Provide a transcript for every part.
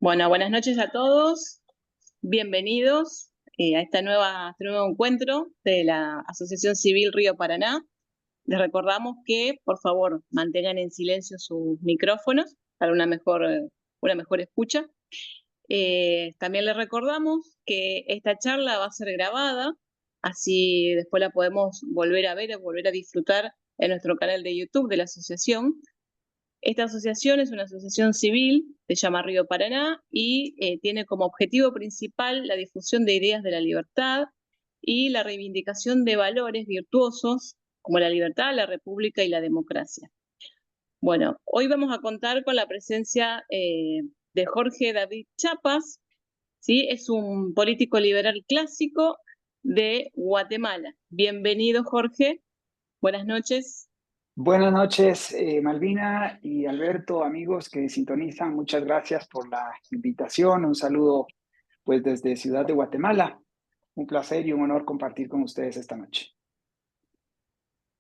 Bueno, buenas noches a todos. Bienvenidos a este nuevo encuentro de la Asociación Civil Río Paraná. Les recordamos que, por favor, mantengan en silencio sus micrófonos para una mejor escucha. También les recordamos que esta charla va a ser grabada, así después la podemos volver a ver o volver a disfrutar en nuestro canal de YouTube de la asociación. Esta asociación es una asociación civil, se llama Río Paraná, y tiene como objetivo principal la difusión de ideas de la libertad y la reivindicación de valores virtuosos como la libertad, la república y la democracia. Bueno, hoy vamos a contar con la presencia de Jorge David Chiapas, ¿sí? Es un político liberal clásico de Guatemala. Bienvenido, Jorge. Buenas noches. Buenas noches, Malvina y Alberto, amigos que sintonizan. Muchas gracias por la invitación. Un saludo, pues, desde Ciudad de Guatemala. Un placer y un honor compartir con ustedes esta noche.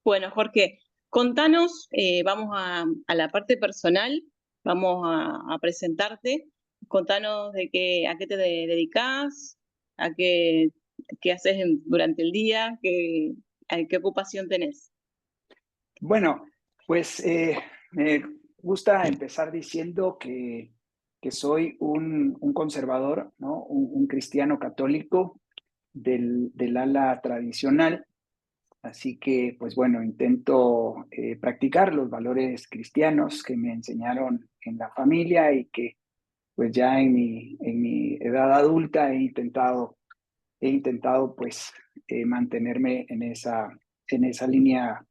Bueno, Jorge, contanos, vamos a la parte personal, vamos a presentarte. Contanos a qué te dedicas, qué haces durante el día, qué ocupación tenés. Bueno, pues me gusta empezar diciendo que soy un conservador, ¿no? Un cristiano católico del ala tradicional. Así que, pues bueno, intento practicar los valores cristianos que me enseñaron en la familia y que pues ya en mi edad adulta he intentado pues mantenerme en esa línea,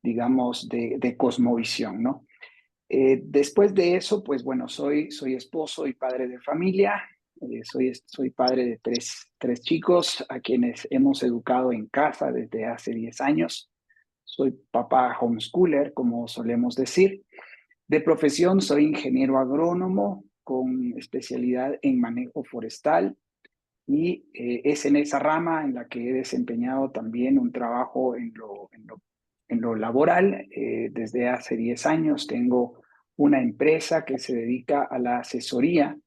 digamos, de cosmovisión, ¿no? Después de eso, pues bueno, soy esposo y padre de familia. Soy padre de tres chicos a quienes hemos educado en casa desde hace 10 años. Soy papá homeschooler, como solemos decir. De profesión soy ingeniero agrónomo con especialidad en manejo forestal y es en esa rama en la que he desempeñado también un trabajo en lo laboral. Desde hace 10 años tengo una empresa que se dedica a la asesoría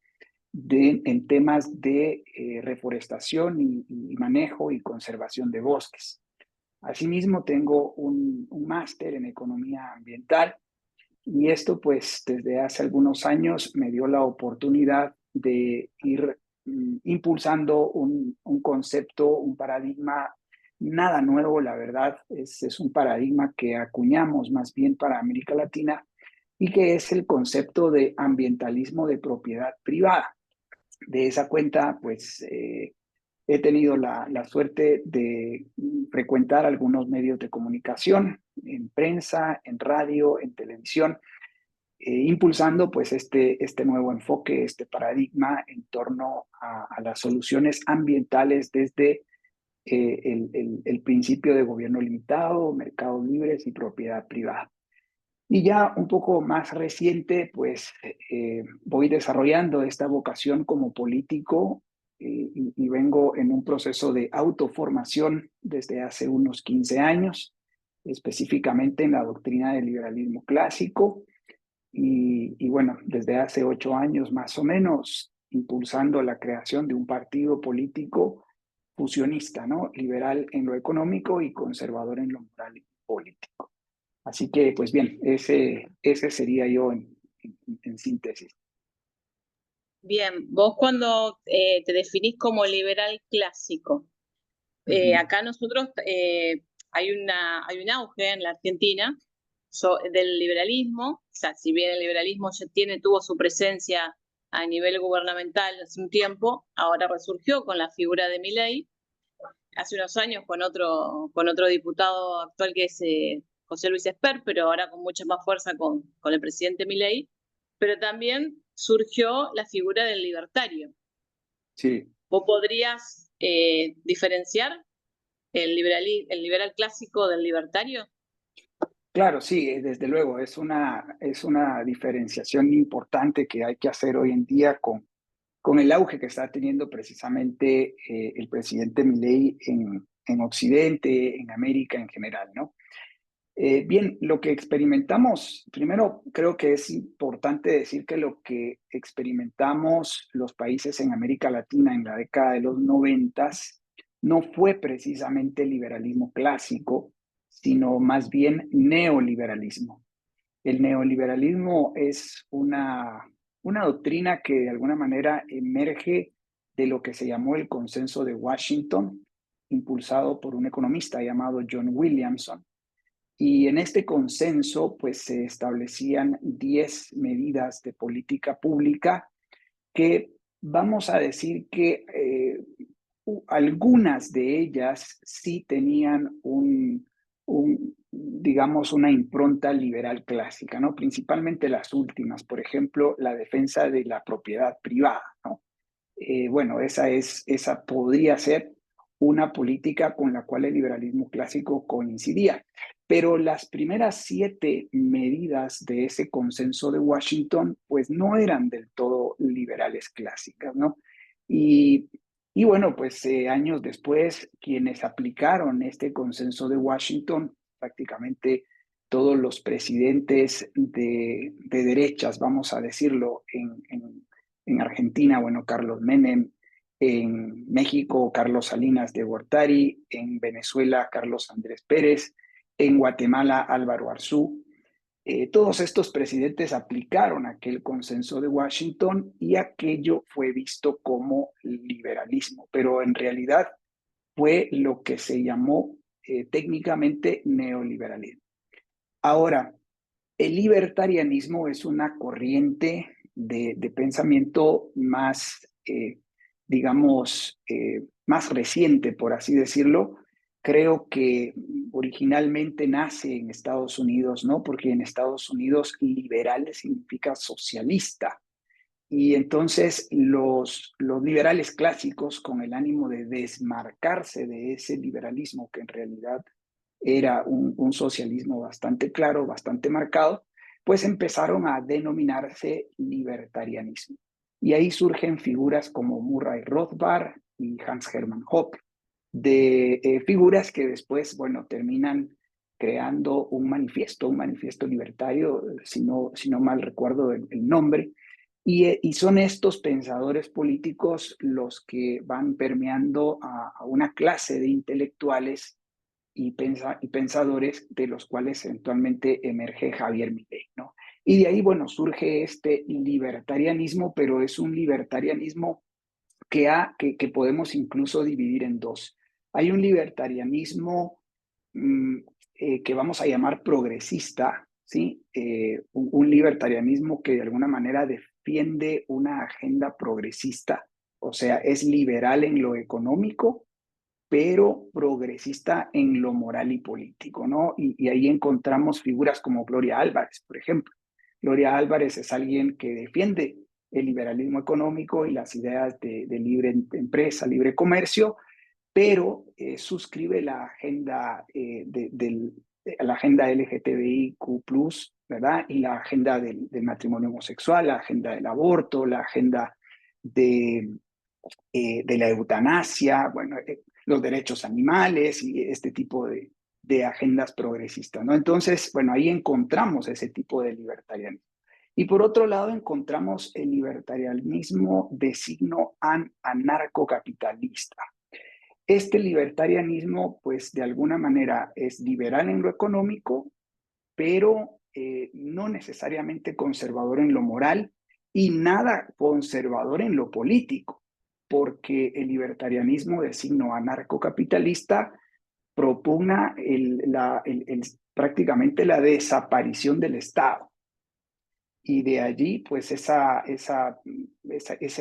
en temas de reforestación y manejo y conservación de bosques. Asimismo, tengo un máster en economía ambiental y esto pues desde hace algunos años me dio la oportunidad de ir impulsando un concepto, un paradigma nada nuevo, la verdad, es un paradigma que acuñamos más bien para América Latina y que es el concepto de ambientalismo de propiedad privada. De esa cuenta, pues he tenido la suerte de frecuentar algunos medios de comunicación, en prensa, en radio, en televisión, impulsando pues este nuevo enfoque, este paradigma en torno a las soluciones ambientales desde el principio de gobierno limitado, mercados libres y propiedad privada. Y ya un poco más reciente, pues voy desarrollando esta vocación como político y vengo en un proceso de autoformación desde hace unos 15 años, específicamente en la doctrina del liberalismo clásico. Y bueno, desde hace 8 años más o menos, impulsando la creación de un partido político fusionista, ¿no? Liberal en lo económico y conservador en lo moral y político. Así que, pues bien, ese sería yo en síntesis. Bien, vos cuando te definís como liberal clásico, Ujú. acá nosotros hay un auge en la Argentina del liberalismo, o sea, si bien el liberalismo tuvo su presencia a nivel gubernamental hace un tiempo, ahora resurgió con la figura de Milei, hace unos años con otro diputado actual que es José Luis Esper, pero ahora con mucha más fuerza con el presidente Milei, pero también surgió la figura del libertario. Sí, ¿Vos podrías diferenciar el liberal clásico del libertario? claro, sí, desde luego, es una diferenciación importante que hay que hacer hoy en día con el auge que está teniendo precisamente el presidente Milei en Occidente, en América en general, ¿no? Bien, lo que experimentamos, primero creo que es importante decir que lo que experimentamos los países en América Latina en la década de los 90 no fue precisamente liberalismo clásico, sino más bien neoliberalismo. El neoliberalismo es una doctrina que de alguna manera emerge de lo que se llamó el Consenso de Washington, impulsado por un economista llamado John Williamson. Y en este consenso, pues se establecían 10 medidas de política pública que vamos a decir que algunas de ellas sí tenían digamos, una impronta liberal clásica, ¿no? Principalmente las últimas, por ejemplo, la defensa de la propiedad privada, ¿no? Bueno, esa podría ser una política con la cual el liberalismo clásico coincidía. Pero las primeras 7 medidas de ese consenso de Washington, pues no eran del todo liberales clásicas, ¿no? Y, y bueno, pues años después, quienes aplicaron este consenso de Washington, prácticamente todos los presidentes de derechas, vamos a decirlo, en Argentina, bueno, Carlos Menem; en México, Carlos Salinas de Gortari; en Venezuela, Carlos Andrés Pérez; en Guatemala, Álvaro Arzú. Todos estos presidentes aplicaron aquel consenso de Washington y aquello fue visto como liberalismo, pero en realidad fue lo que se llamó técnicamente neoliberalismo. Ahora, el libertarianismo es una corriente de pensamiento más, digamos, más reciente, por así decirlo. Creo que originalmente nace en Estados Unidos, ¿no? Porque en Estados Unidos liberal significa socialista. Y entonces los liberales clásicos, con el ánimo de desmarcarse de ese liberalismo que en realidad era un socialismo bastante claro, bastante marcado, pues empezaron a denominarse libertarianismo. Y ahí surgen figuras como Murray Rothbard y Hans Hermann Hoppe, de figuras que después, bueno, terminan creando un manifiesto libertario, si no mal recuerdo el nombre, y son estos pensadores políticos los que van permeando a una clase de intelectuales y pensadores de los cuales eventualmente emerge Javier Milei, ¿no? Y de ahí, bueno, surge este libertarianismo, pero es un libertarianismo que podemos incluso dividir en dos. Hay un libertarianismo mm, que vamos a llamar progresista, ¿sí? Un libertarianismo que de alguna manera defiende una agenda progresista, o sea, es liberal en lo económico, pero progresista en lo moral y político, ¿no? Y ahí encontramos figuras como Gloria Álvarez, por ejemplo. Gloria Álvarez es alguien que defiende el liberalismo económico y las ideas de libre empresa, libre comercio, pero suscribe la agenda, la agenda LGTBIQ+, ¿verdad? Y la agenda del matrimonio homosexual, la agenda del aborto, la agenda de, de la eutanasia, bueno, los derechos animales y este tipo de agendas progresistas, ¿no? Entonces, bueno, ahí encontramos ese tipo de libertarianismo. Y por otro lado, encontramos el libertarianismo de signo anarcocapitalista. Este libertarianismo, pues de alguna manera es liberal en lo económico, pero no necesariamente conservador en lo moral y nada conservador en lo político, porque el libertarianismo de signo anarcocapitalista propugna prácticamente la desaparición del Estado. Y de allí, pues ese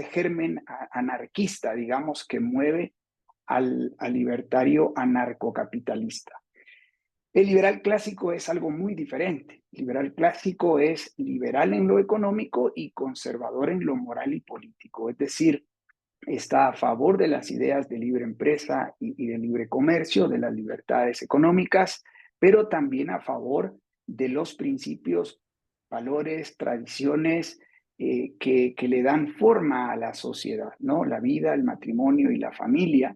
germen anarquista, digamos, que mueve al libertario anarcocapitalista. El liberal clásico es algo muy diferente. El liberal clásico es liberal en lo económico y conservador en lo moral y político. Es decir, está a favor de las ideas de libre empresa y de libre comercio, de las libertades económicas, pero también a favor de los principios, valores, tradiciones que le dan forma a la sociedad, ¿no? La vida, el matrimonio y la familia.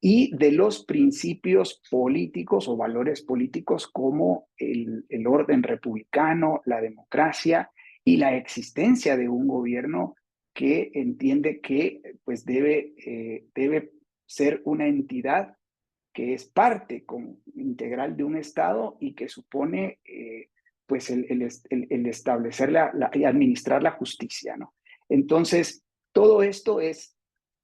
y de los principios políticos o valores políticos como el orden republicano, la democracia y la existencia de un gobierno que entiende que pues debe ser una entidad que es parte integral de un Estado y que supone pues el establecer y administrar la justicia, ¿no? Entonces, todo esto es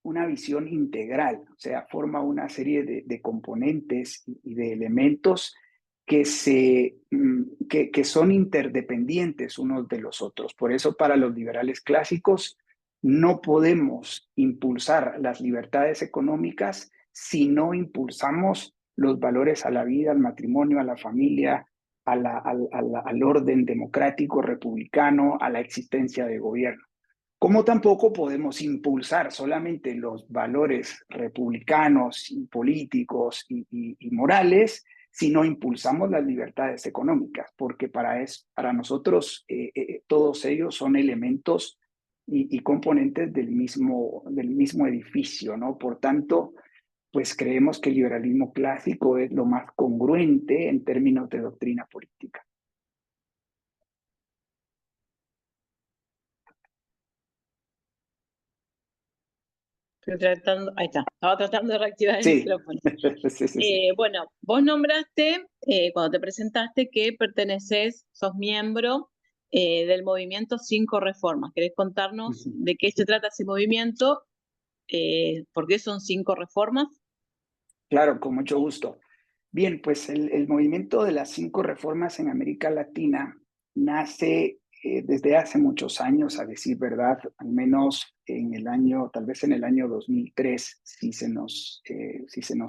una visión integral, o sea, forma una serie de componentes y de elementos que son interdependientes unos de los otros. Por eso, para los liberales clásicos, no podemos impulsar las libertades económicas si no impulsamos los valores a la vida, al matrimonio, a la familia, al orden democrático, republicano, a la existencia de gobierno. Como tampoco podemos impulsar solamente los valores republicanos y políticos y morales si no impulsamos las libertades económicas, porque para nosotros todos ellos son elementos y componentes del mismo edificio, ¿no? Por tanto, pues creemos que el liberalismo clásico es lo más congruente en términos de doctrina política. Ahí está, estaba tratando de reactivar el Sí, micrófono. sí. Bueno, vos nombraste, cuando te presentaste, que sos miembro del movimiento Cinco Reformas. ¿Querés contarnos de qué se trata ese movimiento? ¿Por qué son 5 reformas? Claro, con mucho gusto. Bien, pues el movimiento de las 5 reformas en América Latina nace desde hace muchos años, a decir verdad, al menos tal vez en el año 2003, si se nos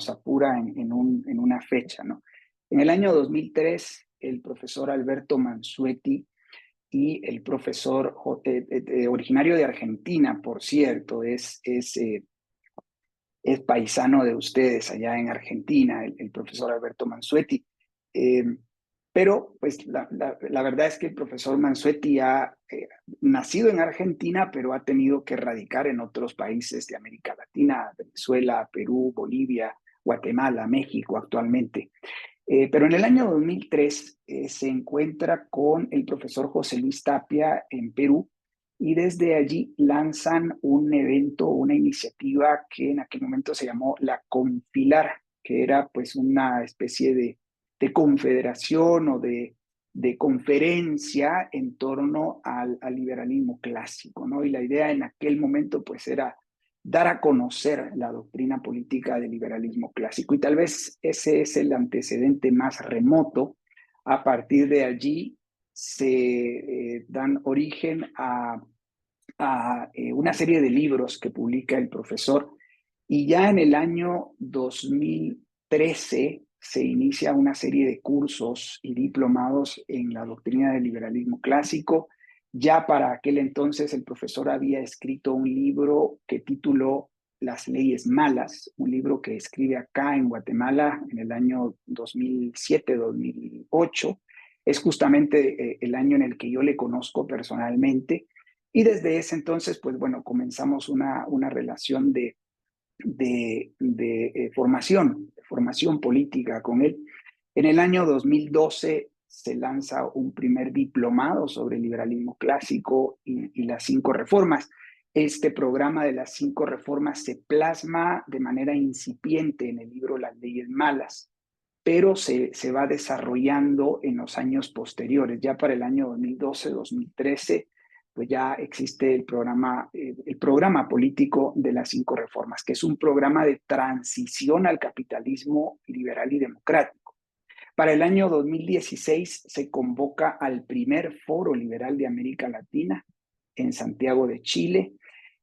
apura en una fecha, ¿no? En el año 2003, el profesor Alberto Mansuetti y el profesor originario de Argentina, por cierto, es paisano de ustedes allá en Argentina, el profesor Alberto Mansuetti. Pero pues la verdad es que el profesor Mansuetti ha nacido en Argentina, pero ha tenido que radicar en otros países de América Latina, Venezuela, Perú, Bolivia, Guatemala, México actualmente. Pero en el año 2003 se encuentra con el profesor José Luis Tapia en Perú y desde allí lanzan un evento, una iniciativa que en aquel momento se llamó la Confilar, que era pues una especie de confederación o de conferencia en torno al liberalismo clásico, ¿no? Y la idea en aquel momento pues era dar a conocer la doctrina política del liberalismo clásico. Y tal vez ese es el antecedente más remoto. A partir de allí se dan origen a una serie de libros que publica el profesor y ya en el año 2013 se inicia una serie de cursos y diplomados en la doctrina del liberalismo clásico. Ya para aquel entonces el profesor había escrito un libro que tituló Las leyes malas, un libro que escribe acá en Guatemala en el año 2007-2008. Es justamente el año en el que yo le conozco personalmente. Y desde ese entonces, pues bueno, comenzamos una relación de formación política con él. En el año 2012 se lanza un primer diplomado sobre el liberalismo clásico y las 5 reformas. Este programa de las 5 reformas se plasma de manera incipiente en el libro Las leyes malas, pero se va desarrollando en los años posteriores. Ya para el año 2012-2013 pues ya existe el programa político de las 5 reformas, que es un programa de transición al capitalismo liberal y democrático. Para el año 2016 se convoca al primer foro liberal de América Latina en Santiago de Chile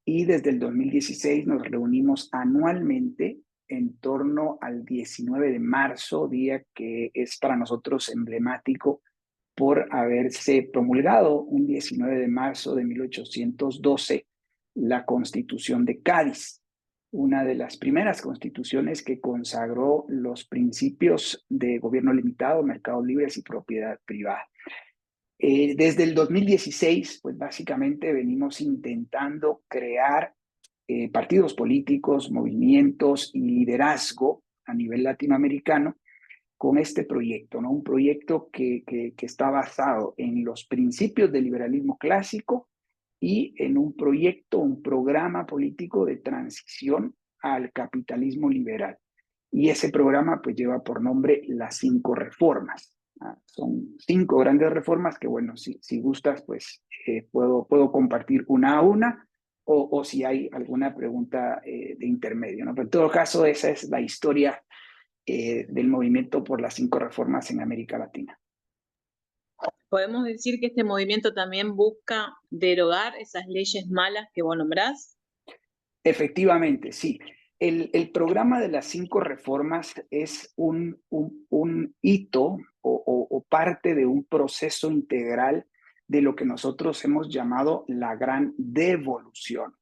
y desde el 2016 nos reunimos anualmente en torno al 19 de marzo, día que es para nosotros emblemático por haberse promulgado un 19 de marzo de 1812 la Constitución de Cádiz, una de las primeras constituciones que consagró los principios de gobierno limitado, mercados libres y propiedad privada. Desde el 2016, pues básicamente venimos intentando crear partidos políticos, movimientos y liderazgo a nivel latinoamericano con este proyecto, ¿no? Un proyecto que está basado en los principios del liberalismo clásico y en un proyecto, un programa político de transición al capitalismo liberal. Y ese programa pues lleva por nombre las 5 reformas. Son 5 grandes reformas que, bueno, si gustas, pues puedo compartir una a una o si hay alguna pregunta de intermedio, ¿no? Pero en todo caso, esa es la historia del movimiento por las 5 reformas en América Latina. ¿Podemos decir que este movimiento también busca derogar esas leyes malas que vos nombrás? Efectivamente, sí. El programa de las 5 reformas es un hito o parte de un proceso integral de lo que nosotros hemos llamado la gran devolución.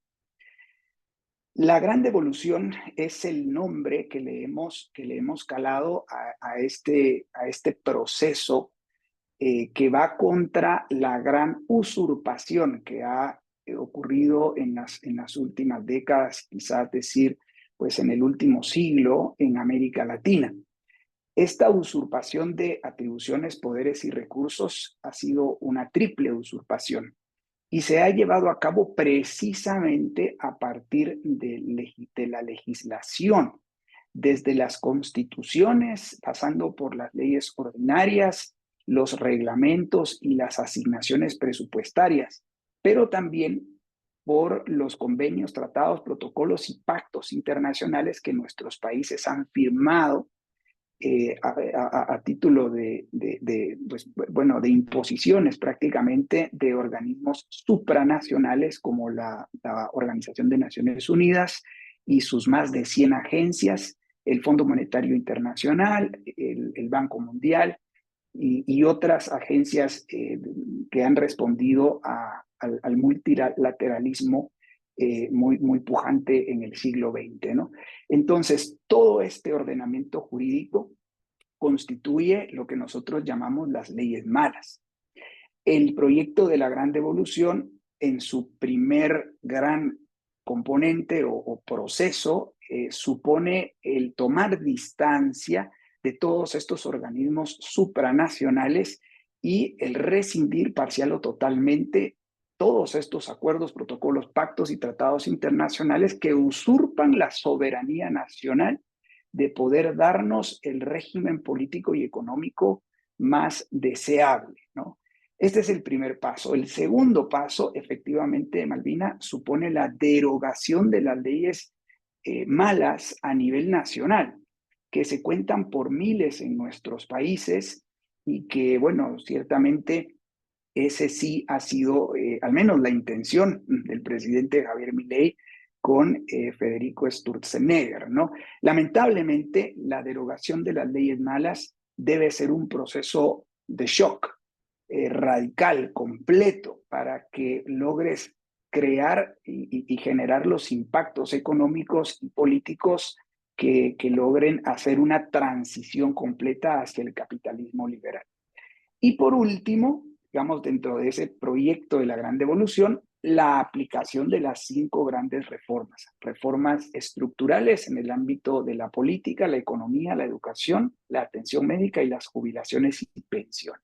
La gran devolución es el nombre que le hemos calado a este proceso que va contra la gran usurpación que ha ocurrido en las últimas décadas, quizás decir, pues en el último siglo en América Latina. Esta usurpación de atribuciones, poderes y recursos ha sido una triple usurpación y se ha llevado a cabo precisamente a partir de la legislación, desde las constituciones, pasando por las leyes ordinarias, los reglamentos y las asignaciones presupuestarias, pero también por los convenios, tratados, protocolos y pactos internacionales que nuestros países han firmado a título pues, bueno, de imposiciones prácticamente de organismos supranacionales como la Organización de Naciones Unidas y sus más de 100 agencias, el Fondo Monetario Internacional, el Banco Mundial y otras agencias que han respondido al multilateralismo muy pujante en el siglo XX, ¿no? Entonces, todo este ordenamiento jurídico constituye lo que nosotros llamamos las leyes malas. El proyecto de la Gran Devolución, en su primer gran componente o proceso, supone el tomar distancia de todos estos organismos supranacionales y el rescindir parcial o totalmente todos estos acuerdos, protocolos, pactos y tratados internacionales que usurpan la soberanía nacional de poder darnos el régimen político y económico más deseable, ¿no? Este es el primer paso. El segundo paso, efectivamente, Malvina, supone la derogación de las leyes malas a nivel nacional, que se cuentan por miles en nuestros países y que, bueno, ciertamente ese sí ha sido, al menos la intención del presidente Javier Milei con Federico Sturzenegger, ¿no? Lamentablemente, la derogación de las leyes malas debe ser un proceso de shock radical, completo, para que logres crear y generar los impactos económicos y políticos que logren hacer una transición completa hacia el capitalismo liberal. Y por último, digamos, dentro de ese proyecto de la gran devolución, la aplicación de las 5 grandes reformas. Reformas estructurales en el ámbito de la política, la economía, la educación, la atención médica y las jubilaciones y pensiones.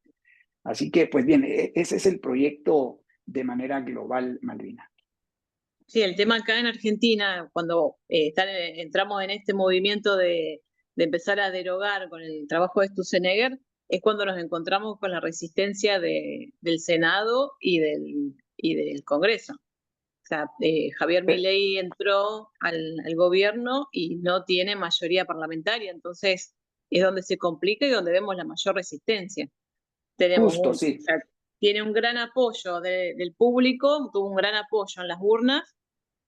Así que, pues bien, ese es el proyecto de manera global, Malvina. Sí, el tema acá en Argentina, cuando entramos en este movimiento de empezar a derogar con el trabajo de Sturzenegger, es cuando nos encontramos con la resistencia del Senado y del Congreso. O sea, Javier Milei entró al gobierno y no tiene mayoría parlamentaria, entonces es donde se complica y donde vemos la mayor resistencia. Justo, O sí. sea, tiene un gran apoyo del público, tuvo un gran apoyo en las urnas,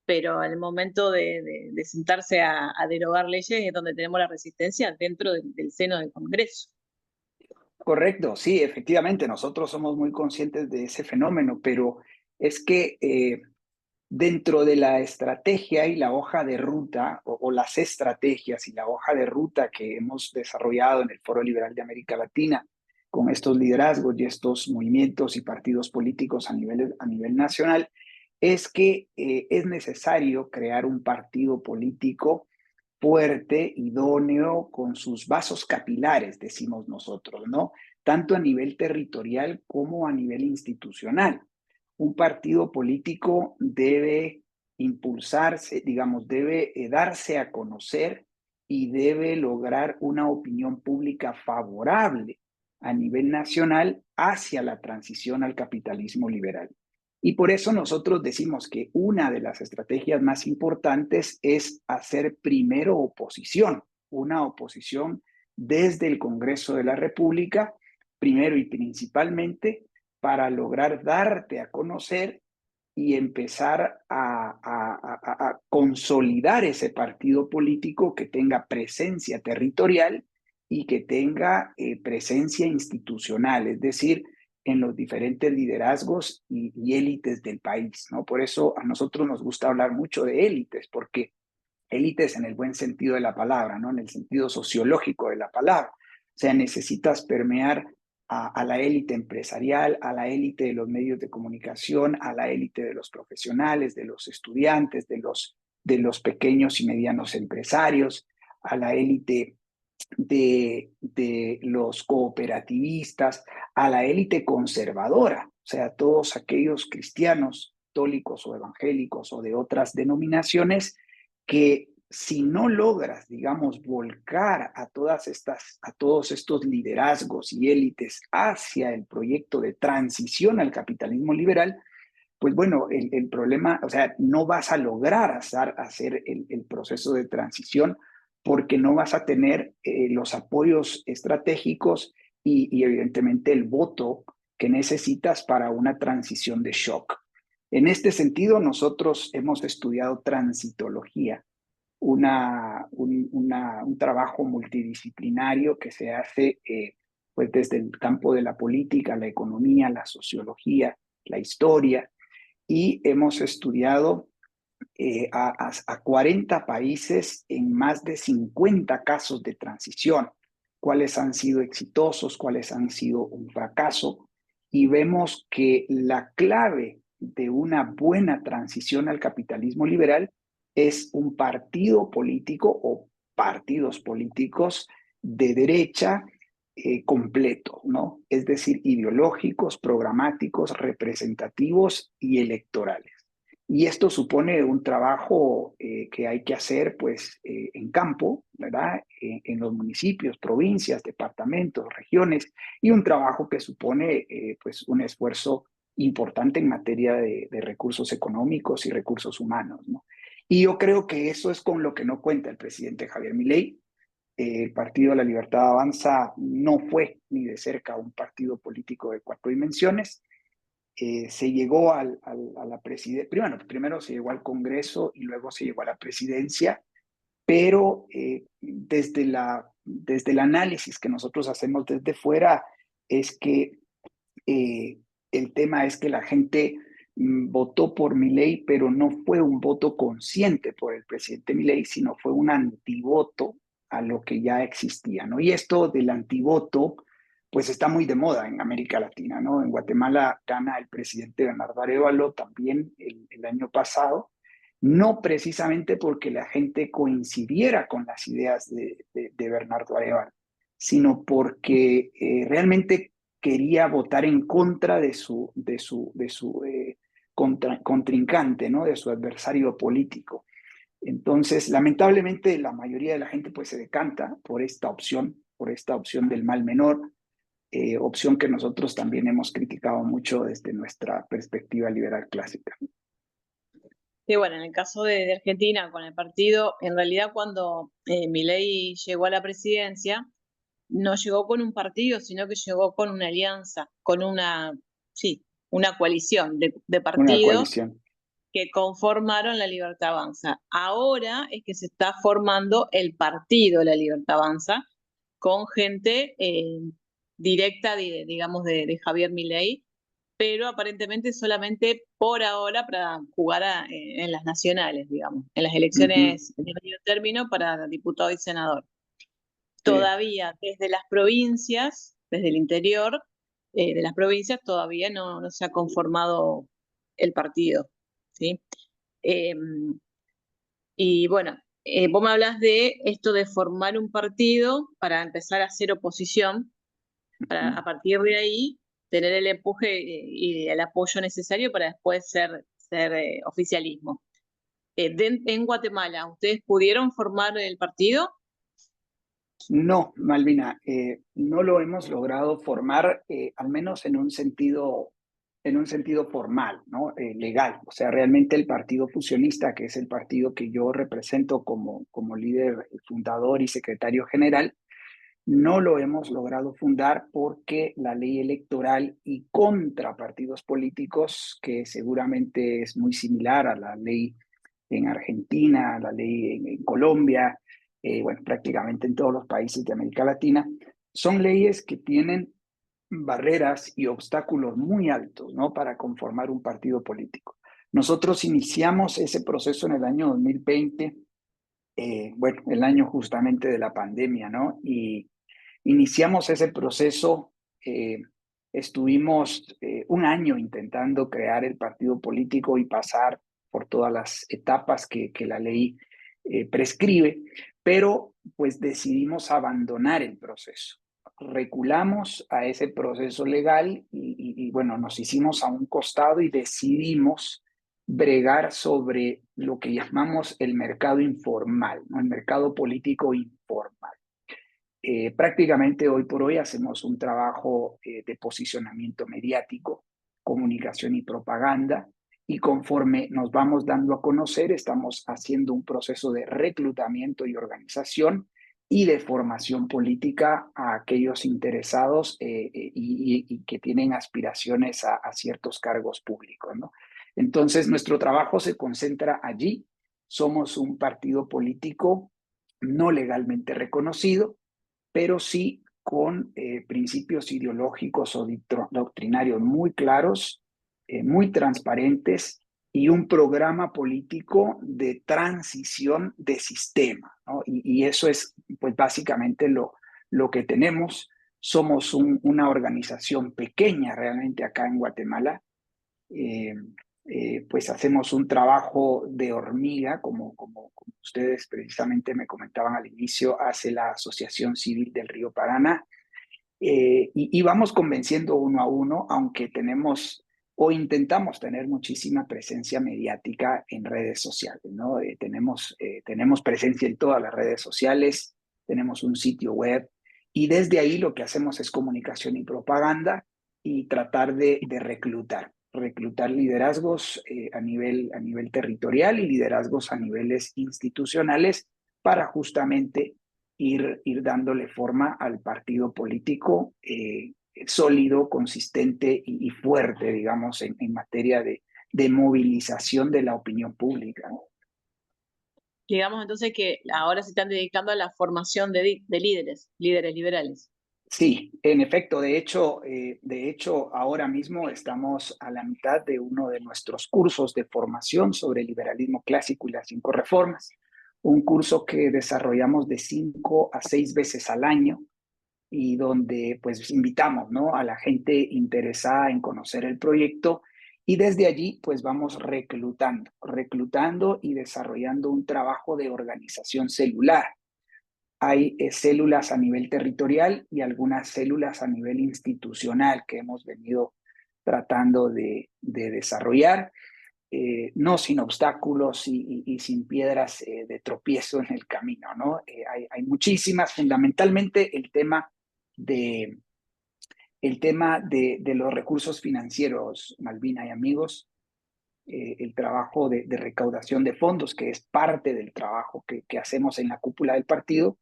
pero al momento de sentarse a derogar leyes es donde tenemos la resistencia dentro del seno del Congreso. Correcto, sí, efectivamente, nosotros somos muy conscientes de ese fenómeno, pero es que dentro de la estrategia y la hoja de ruta, o las estrategias y la hoja de ruta que hemos desarrollado en el Foro Liberal de América Latina, con estos liderazgos y estos movimientos y partidos políticos a nivel nacional, es que es necesario crear un partido político fuerte, idóneo, con sus vasos capilares, decimos nosotros, ¿no? Tanto a nivel territorial como a nivel institucional. Un partido político debe impulsarse, digamos, debe darse a conocer y debe lograr una opinión pública favorable a nivel nacional hacia la transición al capitalismo liberal. Y por eso nosotros decimos que una de las estrategias más importantes es hacer primero oposición, una oposición desde el Congreso de la República, primero y principalmente para lograr darte a conocer y empezar a consolidar ese partido político que tenga presencia territorial y que tenga presencia institucional, es decir, en los diferentes liderazgos y élites del país, ¿no? Por eso a nosotros nos gusta hablar mucho de élites, porque élites en el buen sentido de la palabra, ¿no? En el sentido sociológico de la palabra. O sea, necesitas permear a la élite empresarial, a la élite de los medios de comunicación, a la élite de los profesionales, de los estudiantes, de los pequeños y medianos empresarios, a la élite de los cooperativistas, a la élite conservadora, o sea, todos aquellos cristianos, católicos o evangélicos o de otras denominaciones que si no logras, digamos, volcar a todos estos liderazgos y élites hacia el proyecto de transición al capitalismo liberal, pues bueno, el problema, o sea, no vas a lograr hacer el proceso de transición porque no vas a tener los apoyos estratégicos y evidentemente el voto que necesitas para una transición de shock. En este sentido, nosotros hemos estudiado transitología, un trabajo multidisciplinario que se hace pues desde el campo de la política, la economía, la sociología, la historia, y hemos estudiado a 40 países en más de 50 casos de transición, cuáles han sido exitosos, cuáles han sido un fracaso, y vemos que la clave de una buena transición al capitalismo liberal es un partido político o partidos políticos de derecha completo, ¿no? Es decir, ideológicos, programáticos, representativos y electorales. Y esto supone un trabajo que hay que hacer pues en campo, ¿verdad? En los municipios, provincias, departamentos, regiones, y un trabajo que supone pues un esfuerzo importante en materia de recursos económicos y recursos humanos, ¿no? Y yo creo que eso es con lo que no cuenta el presidente Javier Milei. El Partido de la Libertad Avanza no fue ni de cerca un partido político de cuatro dimensiones. Se llegó a la presidencia, primero se llegó al Congreso y luego se llegó a la presidencia, pero desde el análisis que nosotros hacemos desde fuera es que el tema es que la gente votó por Milei, pero no fue un voto consciente por el presidente Milei, sino fue un antivoto a lo que ya existía, ¿no? Y esto del antivoto, pues está muy de moda en América Latina, ¿no? En Guatemala gana el presidente Bernardo Arévalo también el año pasado, no precisamente porque la gente coincidiera con las ideas de Bernardo Arévalo, sino porque realmente quería votar en contra de su contrincante, ¿no? De su adversario político. Entonces, lamentablemente, la mayoría de la gente pues se decanta por esta opción del mal menor, opción que nosotros también hemos criticado mucho desde nuestra perspectiva liberal clásica. Sí, bueno, en el caso de Argentina con el partido, en realidad cuando Milei llegó a la presidencia, no llegó con un partido, sino que llegó con una alianza, con sí, una coalición de Una partidos coalición. que conformaron la Libertad Avanza. Ahora es que se está formando el partido La Libertad Avanza con gente directa, digamos, de Javier Milei, pero aparentemente solamente por ahora para jugar en las nacionales, digamos, en las Uh -huh. elecciones de medio término para diputado y senador. Sí. Todavía desde las provincias, desde el interior de las provincias, todavía no se ha conformado el partido. ¿sí? Eh, y bueno, vos me hablas de esto de formar un partido para empezar a hacer oposición, para a partir de ahí tener el empuje y el apoyo necesario para después ser oficialismo. En Guatemala, ¿ustedes pudieron formar el partido? No, Malvina, no lo hemos logrado formar, al menos en un sentido formal, ¿no? Legal. O sea, realmente el Partido Fusionista, que es el partido que yo represento como líder fundador y secretario general, no lo hemos logrado fundar porque la ley electoral y contra partidos políticos, que seguramente es muy similar a la ley en Argentina, a la ley en Colombia, bueno, prácticamente en todos los países de América Latina, son leyes que tienen barreras y obstáculos muy altos, ¿no? Para conformar un partido político. Nosotros iniciamos ese proceso en el año 2020, bueno, el año justamente de la pandemia, ¿no? Y iniciamos ese proceso, estuvimos un año intentando crear el partido político y pasar por todas las etapas que la ley prescribe, pero pues decidimos abandonar el proceso. Reculamos a ese proceso legal y bueno, nos hicimos a un costado y decidimos bregar sobre lo que llamamos el mercado informal, ¿no? El mercado político informal. Prácticamente hoy por hoy hacemos un trabajo de posicionamiento mediático, comunicación y propaganda, y conforme nos vamos dando a conocer, estamos haciendo un proceso de reclutamiento y organización y de formación política a aquellos interesados y que tienen aspiraciones a ciertos cargos públicos, ¿no? Entonces, nuestro trabajo se concentra allí. Somos un partido político no legalmente reconocido, pero sí con principios ideológicos o doctrinarios muy claros, muy transparentes y un programa político de transición de sistema, ¿no? Y eso es, pues, básicamente lo que tenemos. Somos una organización pequeña realmente acá en Guatemala. eh, pues hacemos un trabajo de hormiga, como ustedes precisamente me comentaban al inicio, hace la Asociación Civil del Río Paraná, y vamos convenciendo uno a uno, aunque tenemos o intentamos tener muchísima presencia mediática en redes sociales, ¿no? Tenemos presencia en todas las redes sociales, tenemos un sitio web, y desde ahí lo que hacemos es comunicación y propaganda y tratar de reclutar liderazgos a nivel territorial y liderazgos a niveles institucionales para justamente ir dándole forma al partido político sólido, consistente y fuerte, digamos, en materia de movilización de la opinión pública, ¿no? Digamos entonces que ahora se están dedicando a la formación de líderes liberales. Sí, en efecto, de hecho, ahora mismo estamos a la mitad de uno de nuestros cursos de formación sobre el liberalismo clásico y las 5 reformas, un curso que desarrollamos de 5 a 6 veces al año y donde pues invitamos, ¿no?, a la gente interesada en conocer el proyecto, y desde allí pues vamos reclutando y desarrollando un trabajo de organización celular. Hay células a nivel territorial y algunas células a nivel institucional que hemos venido tratando de desarrollar, no sin obstáculos y sin piedras de tropiezo en el camino, ¿no? Hay muchísimas, fundamentalmente de, el tema de los recursos financieros, Malvina y amigos, el trabajo de recaudación de fondos, que es parte del trabajo que hacemos en la cúpula del partido,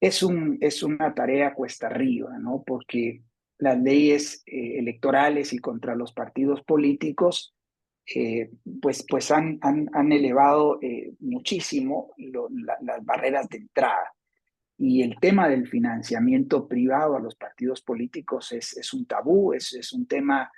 es una tarea cuesta arriba, ¿no? Porque las leyes electorales y contra los partidos políticos pues han elevado muchísimo las barreras de entrada. Y el tema del financiamiento privado a los partidos políticos es un tabú, es un tema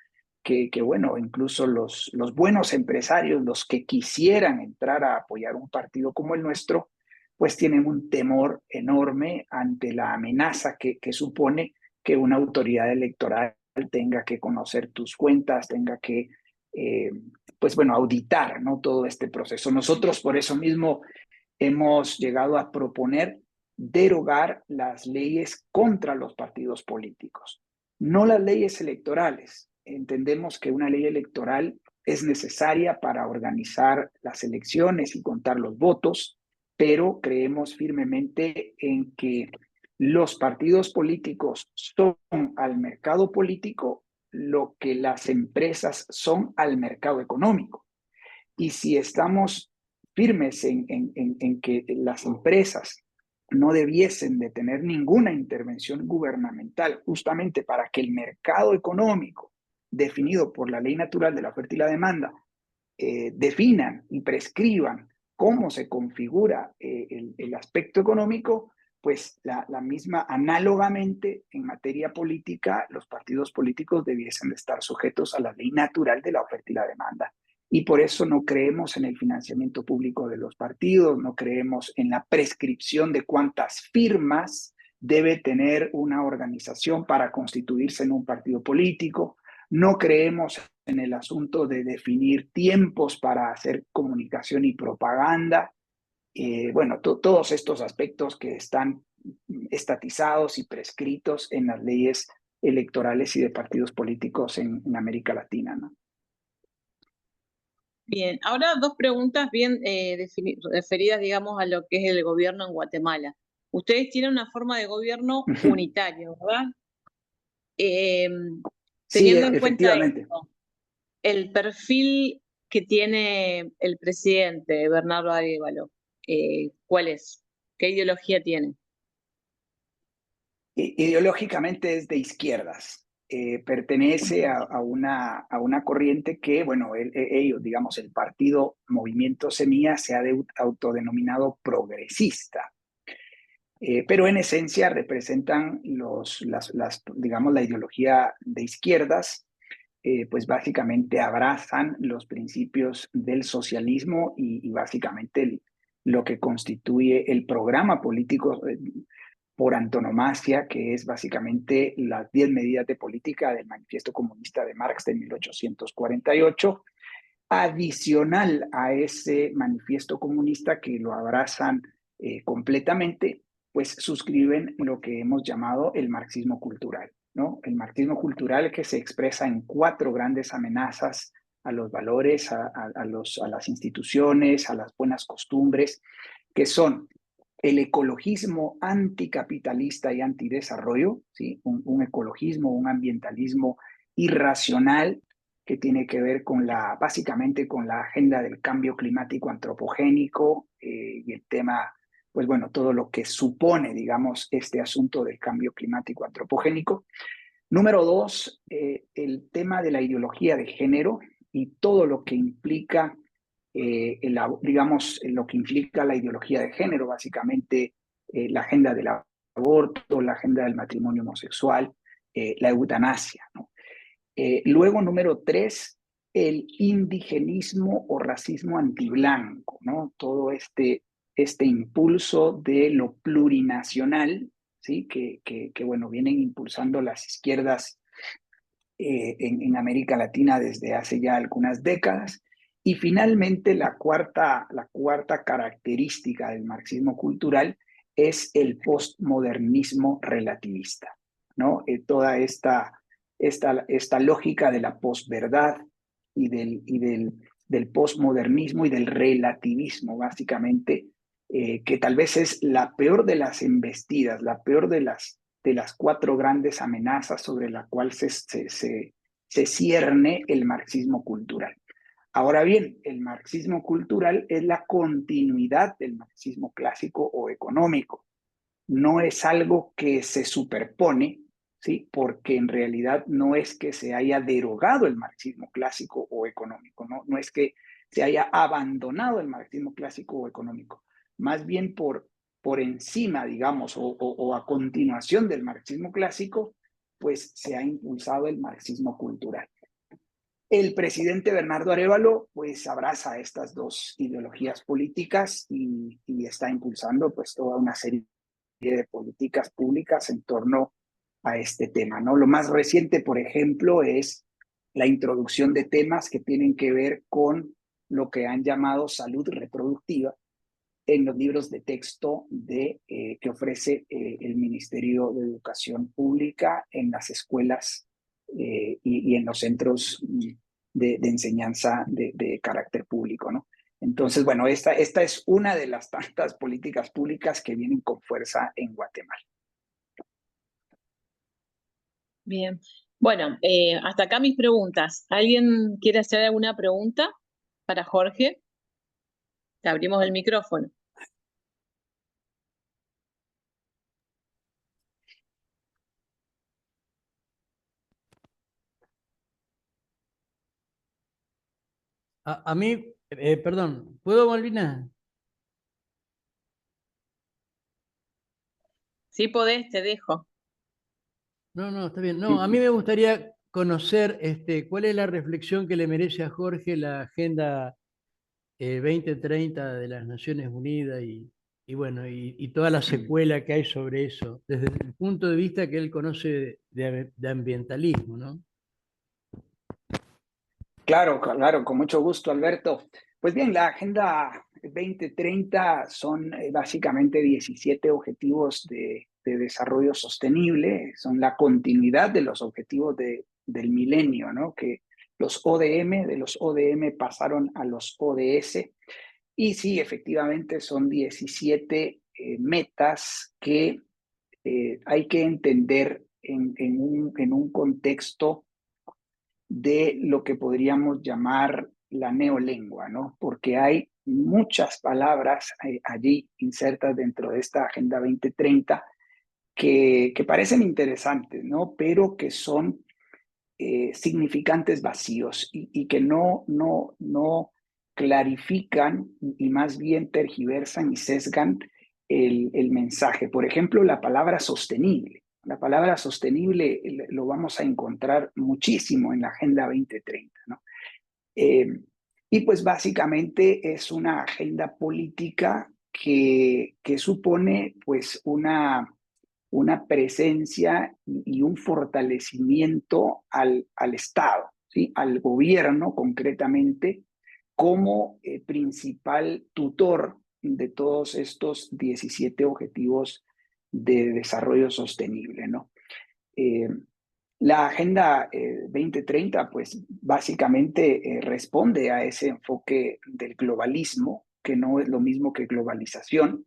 bueno, incluso los buenos empresarios, los que quisieran entrar a apoyar un partido como el nuestro, pues tienen un temor enorme ante la amenaza que supone que una autoridad electoral tenga que conocer tus cuentas, tenga que pues bueno, auditar, ¿no? Todo este proceso. Nosotros por eso mismo hemos llegado a proponer derogar las leyes contra los partidos políticos, no las leyes electorales. Entendemos que una ley electoral es necesaria para organizar las elecciones y contar los votos, pero creemos firmemente en que los partidos políticos son al mercado político lo que las empresas son al mercado económico. Y si estamos firmes en que las empresas no debiesen de tener ninguna intervención gubernamental justamente para que el mercado económico, definido por la ley natural de la oferta y la demanda, definan y prescriban cómo se configura el aspecto económico, pues la misma, análogamente en materia política, los partidos políticos debiesen de estar sujetos a la ley natural de la oferta y la demanda. Y por eso no creemos en el financiamiento público de los partidos, no creemos en la prescripción de cuántas firmas debe tener una organización para constituirse en un partido político, no creemos en el asunto de definir tiempos para hacer comunicación y propaganda. Bueno, todos estos aspectos que están estatizados y prescritos en las leyes electorales y de partidos políticos en América Latina, ¿no? Bien, ahora dos preguntas bien referidas, digamos, a lo que es el gobierno en Guatemala. Ustedes tienen una forma de gobierno unitario, ¿verdad? Eh, Sí, Teniendo en cuenta efectivamente. esto, el perfil que tiene el presidente Bernardo Arévalo, ¿cuál es? ¿Qué ideología tiene? Ideológicamente es de izquierdas. Pertenece a una corriente que, bueno, ellos, digamos, el partido Movimiento Semilla se ha autodenominado progresista. Pero en esencia representan digamos, la ideología de izquierdas, pues básicamente abrazan los principios del socialismo y básicamente lo que constituye el programa político por antonomasia, que es básicamente las 10 medidas de política del Manifiesto Comunista de Marx de 1848, adicional a ese manifiesto comunista que lo abrazan completamente, pues suscriben lo que hemos llamado el marxismo cultural, ¿no? El marxismo cultural que se expresa en 4 grandes amenazas a los valores, a las instituciones, a las buenas costumbres, que son el ecologismo anticapitalista y antidesarrollo, ¿sí? Un ecologismo, un ambientalismo irracional que tiene que ver con básicamente con la agenda del cambio climático antropogénico y el tema, pues bueno, todo lo que supone, digamos, este asunto del cambio climático antropogénico. Número 2, el tema de la ideología de género y todo lo que implica digamos, lo que implica la ideología de género, básicamente la agenda del aborto, la agenda del matrimonio homosexual, la eutanasia, ¿no? Luego, número 3, el indigenismo o racismo antiblanco, ¿no? Todo este impulso de lo plurinacional, ¿sí? Bueno, vienen impulsando las izquierdas en América Latina desde hace ya algunas décadas. Y finalmente, la cuarta característica del marxismo cultural es el postmodernismo relativista, ¿no? Toda esta lógica de la posverdad del postmodernismo y del relativismo, básicamente, que tal vez es la peor de las embestidas, la peor de las 4 grandes amenazas sobre la cual se cierne el marxismo cultural. Ahora bien, el marxismo cultural es la continuidad del marxismo clásico o económico. No es algo que se superpone, ¿sí? Porque en realidad no es que se haya derogado el marxismo clásico o económico, no es que se haya abandonado el marxismo clásico o económico. Más bien por encima, digamos, o a continuación del marxismo clásico, pues se ha impulsado el marxismo cultural. El presidente Bernardo Arévalo pues abraza estas 2 ideologías políticas y está impulsando pues toda una serie de políticas públicas en torno a este tema, ¿no? Lo más reciente, por ejemplo, es la introducción de temas que tienen que ver con lo que han llamado salud reproductiva en los libros de texto que ofrece el Ministerio de Educación Pública en las escuelas y en los centros de enseñanza de carácter público, ¿no? Entonces, bueno, esta es una de las tantas políticas públicas que vienen con fuerza en Guatemala. Bien. Bueno, hasta acá mis preguntas. ¿Alguien quiere hacer alguna pregunta para Jorge? Te abrimos el micrófono. A mí, perdón, ¿puedo, Malvina? Si podés, te dejo. No, no, está bien. No, a mí me gustaría conocer cuál es la reflexión que le merece a Jorge la Agenda 2030 de las Naciones Unidas y bueno, y toda la secuela que hay sobre eso, desde el punto de vista que él conoce de ambientalismo, ¿no? Claro, claro, con mucho gusto, Alberto. Pues bien, la Agenda 2030 son básicamente 17 objetivos de desarrollo sostenible, son la continuidad de los objetivos del milenio, ¿no? Que de los ODM pasaron a los ODS, y sí, efectivamente son 17 metas que hay que entender en un contexto de lo que podríamos llamar la neolengua, ¿no? Porque hay muchas palabras allí insertas dentro de esta Agenda 2030 que parecen interesantes, ¿no? Pero que son significantes vacíos y que no clarifican y más bien tergiversan y sesgan el mensaje. Por ejemplo, la palabra sostenible. La palabra sostenible lo vamos a encontrar muchísimo en la Agenda 2030, ¿no? Y pues básicamente es una agenda política que supone pues una presencia y un fortalecimiento al Estado, ¿sí? Al gobierno concretamente, como principal tutor de todos estos 17 objetivos de desarrollo sostenible, ¿no? Eh, la Agenda 2030, pues básicamente responde a ese enfoque del globalismo, que no es lo mismo que globalización.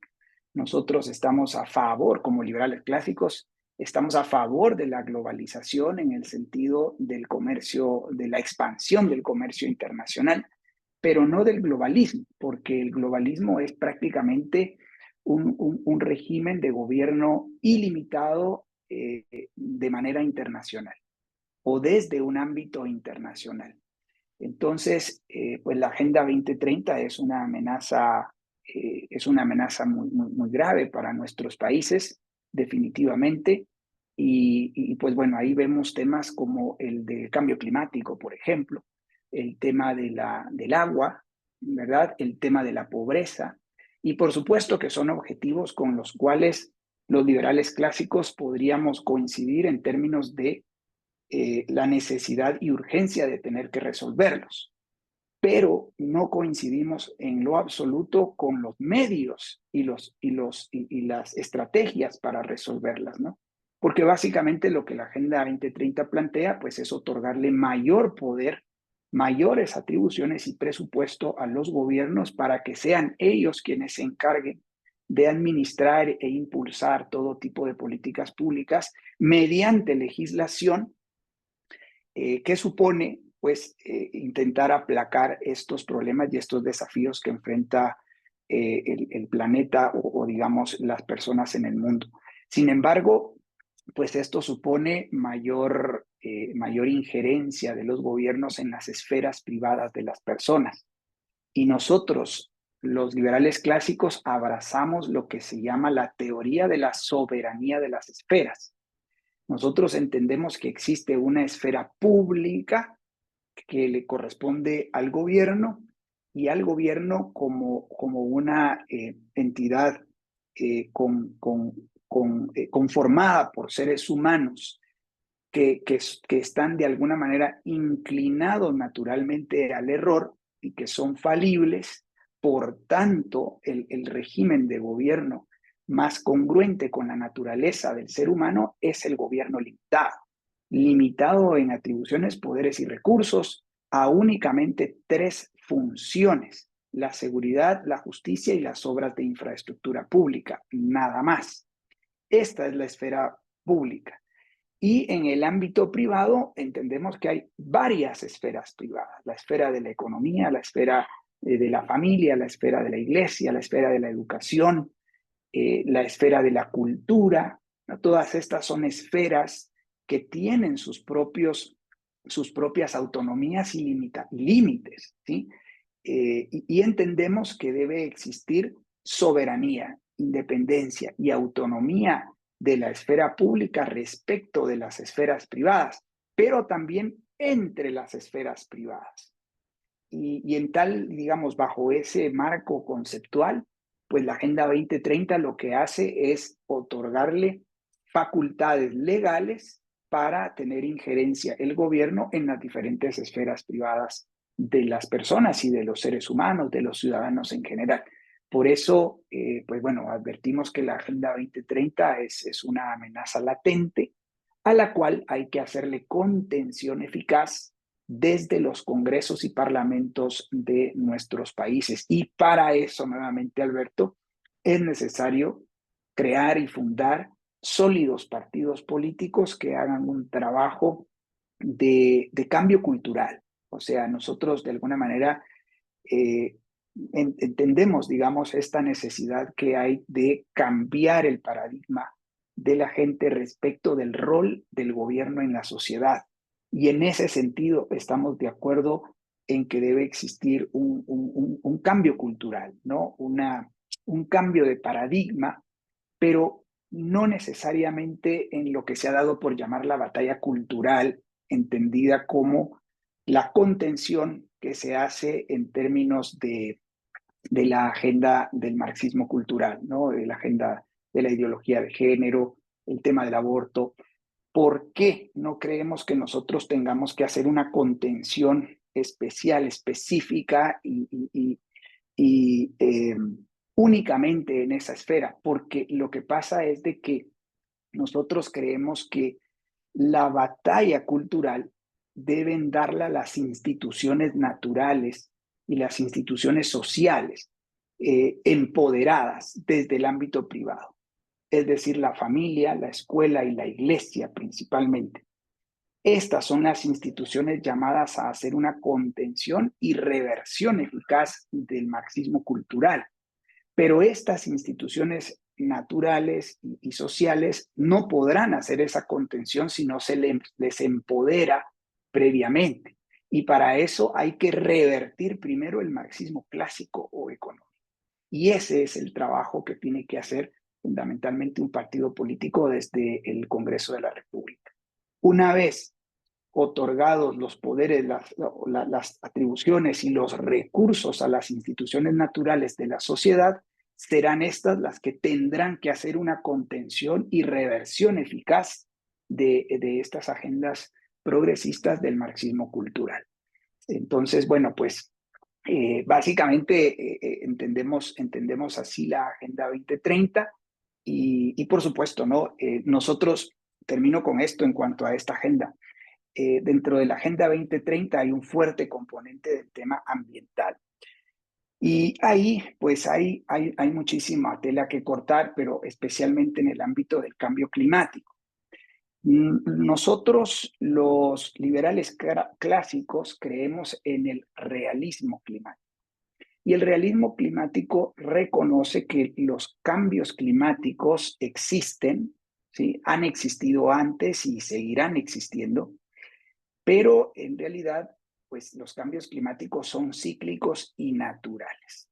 Nosotros estamos a favor, como liberales clásicos, estamos a favor de la globalización en el sentido del comercio, de la expansión del comercio internacional, pero no del globalismo, porque el globalismo es prácticamente un régimen de gobierno ilimitado de manera internacional o desde un ámbito internacional. Entonces, pues la Agenda 2030 es una amenaza muy grave para nuestros países, definitivamente. Pues bueno, ahí vemos temas como el del cambio climático, por ejemplo, el tema del agua, ¿verdad? El tema de la pobreza. Y por supuesto que son objetivos con los cuales los liberales clásicos podríamos coincidir en términos de la necesidad y urgencia de tener que resolverlos, pero no coincidimos en lo absoluto con los medios y las estrategias para resolverlas, ¿no? Porque básicamente lo que la Agenda 2030 plantea, pues es otorgarle mayor poder, mayores atribuciones y presupuesto a los gobiernos para que sean ellos quienes se encarguen de administrar e impulsar todo tipo de políticas públicas mediante legislación que supone pues intentar aplacar estos problemas y estos desafíos que enfrenta el planeta o digamos las personas en el mundo. Sin embargo, pues esto supone mayor injerencia de los gobiernos en las esferas privadas de las personas. Y nosotros, los liberales clásicos, abrazamos lo que se llama la teoría de la soberanía de las esferas. Nosotros entendemos que existe una esfera pública que le corresponde al gobierno y al gobierno como una entidad conformada por seres humanos que están de alguna manera inclinados naturalmente al error y que son falibles. Por tanto, el régimen de gobierno más congruente con la naturaleza del ser humano es el gobierno limitado en atribuciones, poderes y recursos a únicamente 3 funciones: la seguridad, la justicia y las obras de infraestructura pública, nada más. Esta es la esfera pública. Y en el ámbito privado entendemos que hay varias esferas privadas: la esfera de la economía, la esfera de la familia, la esfera de la iglesia, la esfera de la educación, la esfera de la cultura. ¿No? Todas estas son esferas que tienen sus propias autonomías y límites, ¿sí? Y entendemos que debe existir soberanía, independencia y autonomía de la esfera pública respecto de las esferas privadas, pero también entre las esferas privadas. Y en tal, digamos, bajo ese marco conceptual, pues la Agenda 2030 lo que hace es otorgarle facultades legales para tener injerencia el gobierno en las diferentes esferas privadas de las personas y de los seres humanos, de los ciudadanos en general. Por eso, pues bueno, advertimos que la Agenda 2030 es una amenaza latente a la cual hay que hacerle contención eficaz desde los congresos y parlamentos de nuestros países. Y para eso, nuevamente, Alberto, es necesario crear y fundar sólidos partidos políticos que hagan un trabajo de cambio cultural. O sea, nosotros de alguna manera entendemos, digamos, esta necesidad que hay de cambiar el paradigma de la gente respecto del rol del gobierno en la sociedad. Y en ese sentido estamos de acuerdo en que debe existir un cambio cultural, ¿no? Un cambio de paradigma, pero no necesariamente en lo que se ha dado por llamar la batalla cultural, entendida como la contención que se hace en términos de la agenda del marxismo cultural, ¿no? De la agenda de la ideología de género, el tema del aborto. ¿Por qué no creemos que nosotros tengamos que hacer una contención especial, específica y únicamente en esa esfera? Porque lo que pasa es de que nosotros creemos que la batalla cultural deben darla las instituciones naturales y las instituciones sociales empoderadas desde el ámbito privado, es decir, la familia, la escuela y la iglesia principalmente. Estas son las instituciones llamadas a hacer una contención y reversión eficaz del marxismo cultural. Pero estas instituciones naturales y sociales no podrán hacer esa contención si no se les empodera previamente. Y para eso hay que revertir primero el marxismo clásico o económico. Y ese es el trabajo que tiene que hacer fundamentalmente un partido político desde el Congreso de la República. Una vez otorgados los poderes, las atribuciones y los recursos a las instituciones naturales de la sociedad, serán estas las que tendrán que hacer una contención y reversión eficaz de estas agendas progresistas del marxismo cultural. Entonces, bueno, pues básicamente entendemos así la Agenda 2030 y por supuesto, ¿no? Nosotros, termino con esto en cuanto a esta agenda. Dentro de la Agenda 2030 hay un fuerte componente del tema ambiental. Y ahí, pues hay muchísima tela que cortar, pero especialmente en el ámbito del cambio climático. Nosotros, los liberales clásicos, creemos en el realismo climático. Y el realismo climático reconoce que los cambios climáticos existen, ¿sí? Han existido antes y seguirán existiendo, pero en realidad, pues los cambios climáticos son cíclicos y naturales.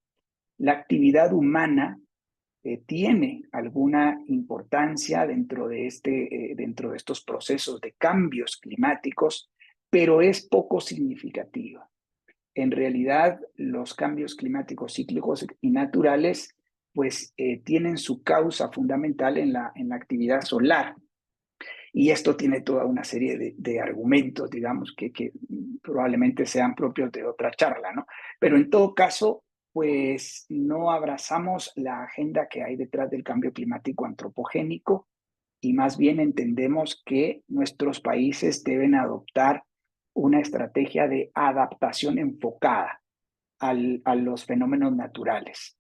La actividad humana tiene alguna importancia dentro de estos procesos de cambios climáticos, pero es poco significativa. En realidad, los cambios climáticos cíclicos y naturales, pues tienen su causa fundamental en la actividad solar. Y esto tiene toda una serie de argumentos, digamos, que probablemente sean propios de otra charla, ¿no? Pero en todo caso, pues no abrazamos la agenda que hay detrás del cambio climático antropogénico y más bien entendemos que nuestros países deben adoptar una estrategia de adaptación enfocada a los fenómenos naturales.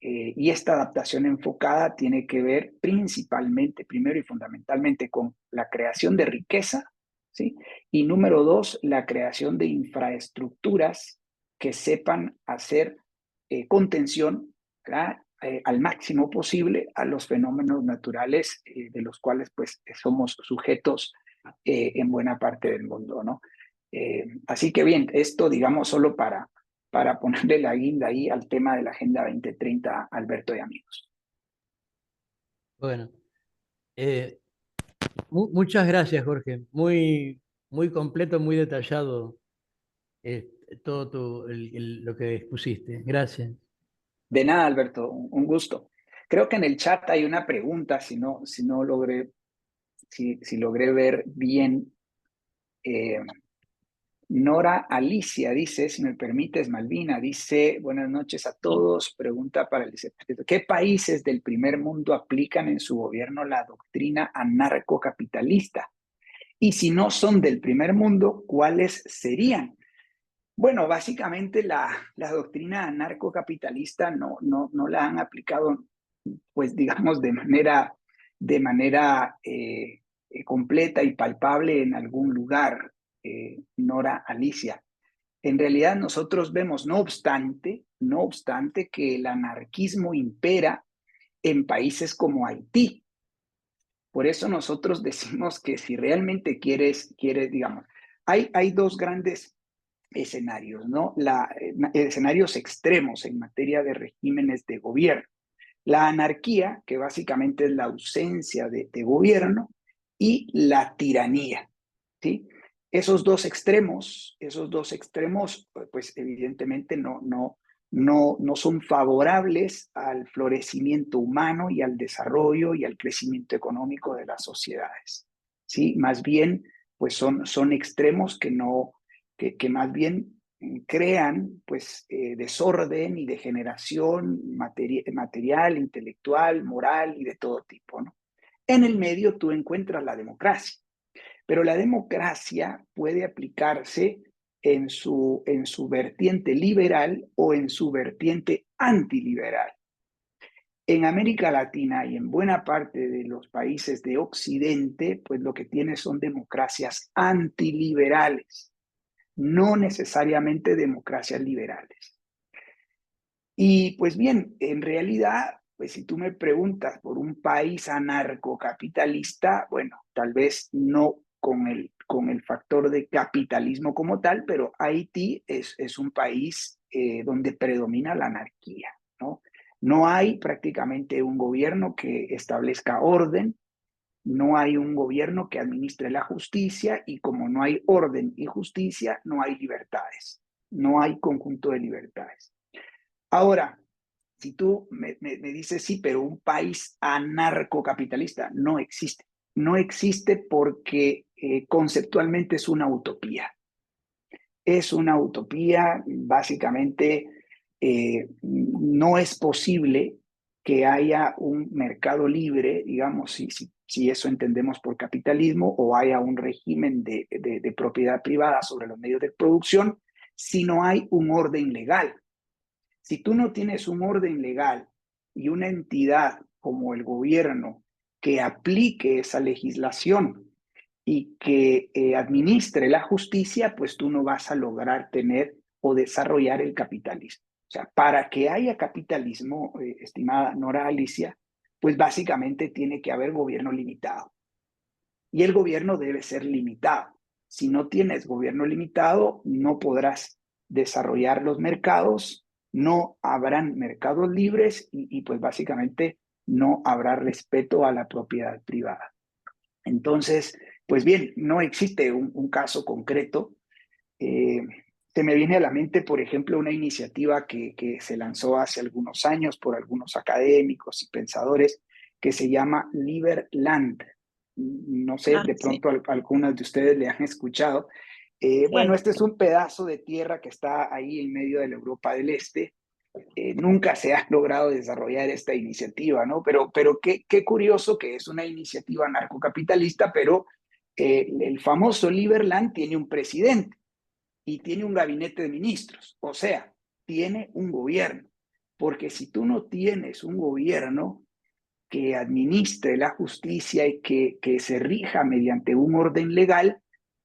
Y esta adaptación enfocada tiene que ver principalmente, primero y fundamentalmente, con la creación de riqueza, ¿sí? Y número dos, la creación de infraestructuras que sepan hacer contención, ¿verdad? Al máximo posible a los fenómenos naturales de los cuales pues somos sujetos en buena parte del mundo, ¿no? Así que bien, esto digamos solo para ponerle la guinda ahí al tema de la Agenda 2030, Alberto y amigos. Bueno, eh, muchas gracias, Jorge. Muy completo, muy detallado todo lo que expusiste. Gracias. De nada, Alberto, un gusto. Creo que en el chat hay una pregunta, si logré ver bien. Nora Alicia dice, si me permites, Malvina, dice, buenas noches a todos, pregunta para el vicepresidente, ¿qué países del primer mundo aplican en su gobierno la doctrina anarcocapitalista? Y si no son del primer mundo, ¿cuáles serían? Bueno, básicamente la doctrina anarcocapitalista no la han aplicado, pues digamos, de manera completa y palpable en algún lugar, Nora Alicia. En realidad nosotros vemos, no obstante que el anarquismo impera en países como Haití. Por eso nosotros decimos que si realmente quieres digamos, hay dos grandes escenarios, ¿no? Escenarios extremos en materia de regímenes de gobierno. La anarquía, que básicamente es la ausencia de gobierno, y la tiranía, ¿sí? Esos dos extremos, pues evidentemente no son favorables al florecimiento humano y al desarrollo y al crecimiento económico de las sociedades, ¿sí? Más bien, pues son extremos que más bien crean pues desorden y degeneración material, intelectual, moral y de todo tipo, ¿no? En el medio tú encuentras la democracia, pero la democracia puede aplicarse en su vertiente liberal o en su vertiente antiliberal. En América Latina y en buena parte de los países de Occidente, pues lo que tienes son democracias antiliberales, no necesariamente democracias liberales. Y pues bien, en realidad, pues si tú me preguntas por un país anarcocapitalista, bueno, tal vez no con el factor de capitalismo como tal, pero Haití es un país donde predomina la anarquía, ¿no? No hay prácticamente un gobierno que establezca orden, no hay un gobierno que administre la justicia y como no hay orden y justicia, no hay libertades, no hay conjunto de libertades. Ahora, si tú me dices, sí, pero un país anarcocapitalista no existe. No existe porque conceptualmente es una utopía. Es una utopía, básicamente no es posible que haya un mercado libre, digamos, si eso entendemos por capitalismo, o haya un régimen de propiedad privada sobre los medios de producción, si no hay un orden legal. Si tú no tienes un orden legal y una entidad como el gobierno que aplique esa legislación y que administre la justicia, pues tú no vas a lograr tener o desarrollar el capitalismo. O sea, para que haya capitalismo, estimada Nora Alicia, pues básicamente tiene que haber gobierno limitado. Y el gobierno debe ser limitado. Si no tienes gobierno limitado, no podrás desarrollar los mercados, no habrán mercados libres y pues básicamente no habrá respeto a la propiedad privada. Entonces, pues bien, no existe un caso concreto. Se me viene a la mente, por ejemplo, una iniciativa que se lanzó hace algunos años por algunos académicos y pensadores que se llama Liberland. No sé, de Sí. pronto algunas de ustedes le han escuchado. Bueno, este es un pedazo de tierra que está ahí en medio de la Europa del Este. Nunca se ha logrado desarrollar esta iniciativa, ¿no? Pero qué curioso que es una iniciativa anarcocapitalista, pero el famoso Liberland tiene un presidente y tiene un gabinete de ministros, o sea, tiene un gobierno. Porque si tú no tienes un gobierno que administre la justicia y que se rija mediante un orden legal,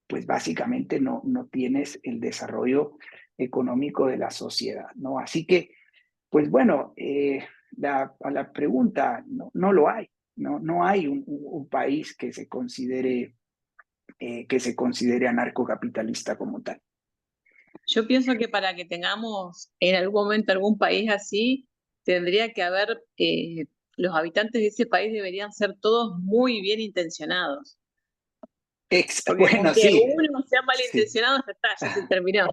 pues básicamente no tienes el desarrollo económico de la sociedad, ¿no? Así que, pues bueno, a la pregunta, no lo hay, no hay un país que se considere anarcocapitalista como tal. Yo pienso que para que tengamos en algún momento algún país así, tendría que haber, los habitantes de ese país deberían ser todos muy bien intencionados. Porque con Bueno, que sí, uno sea sí. malintencionado, ya está, ya se terminó.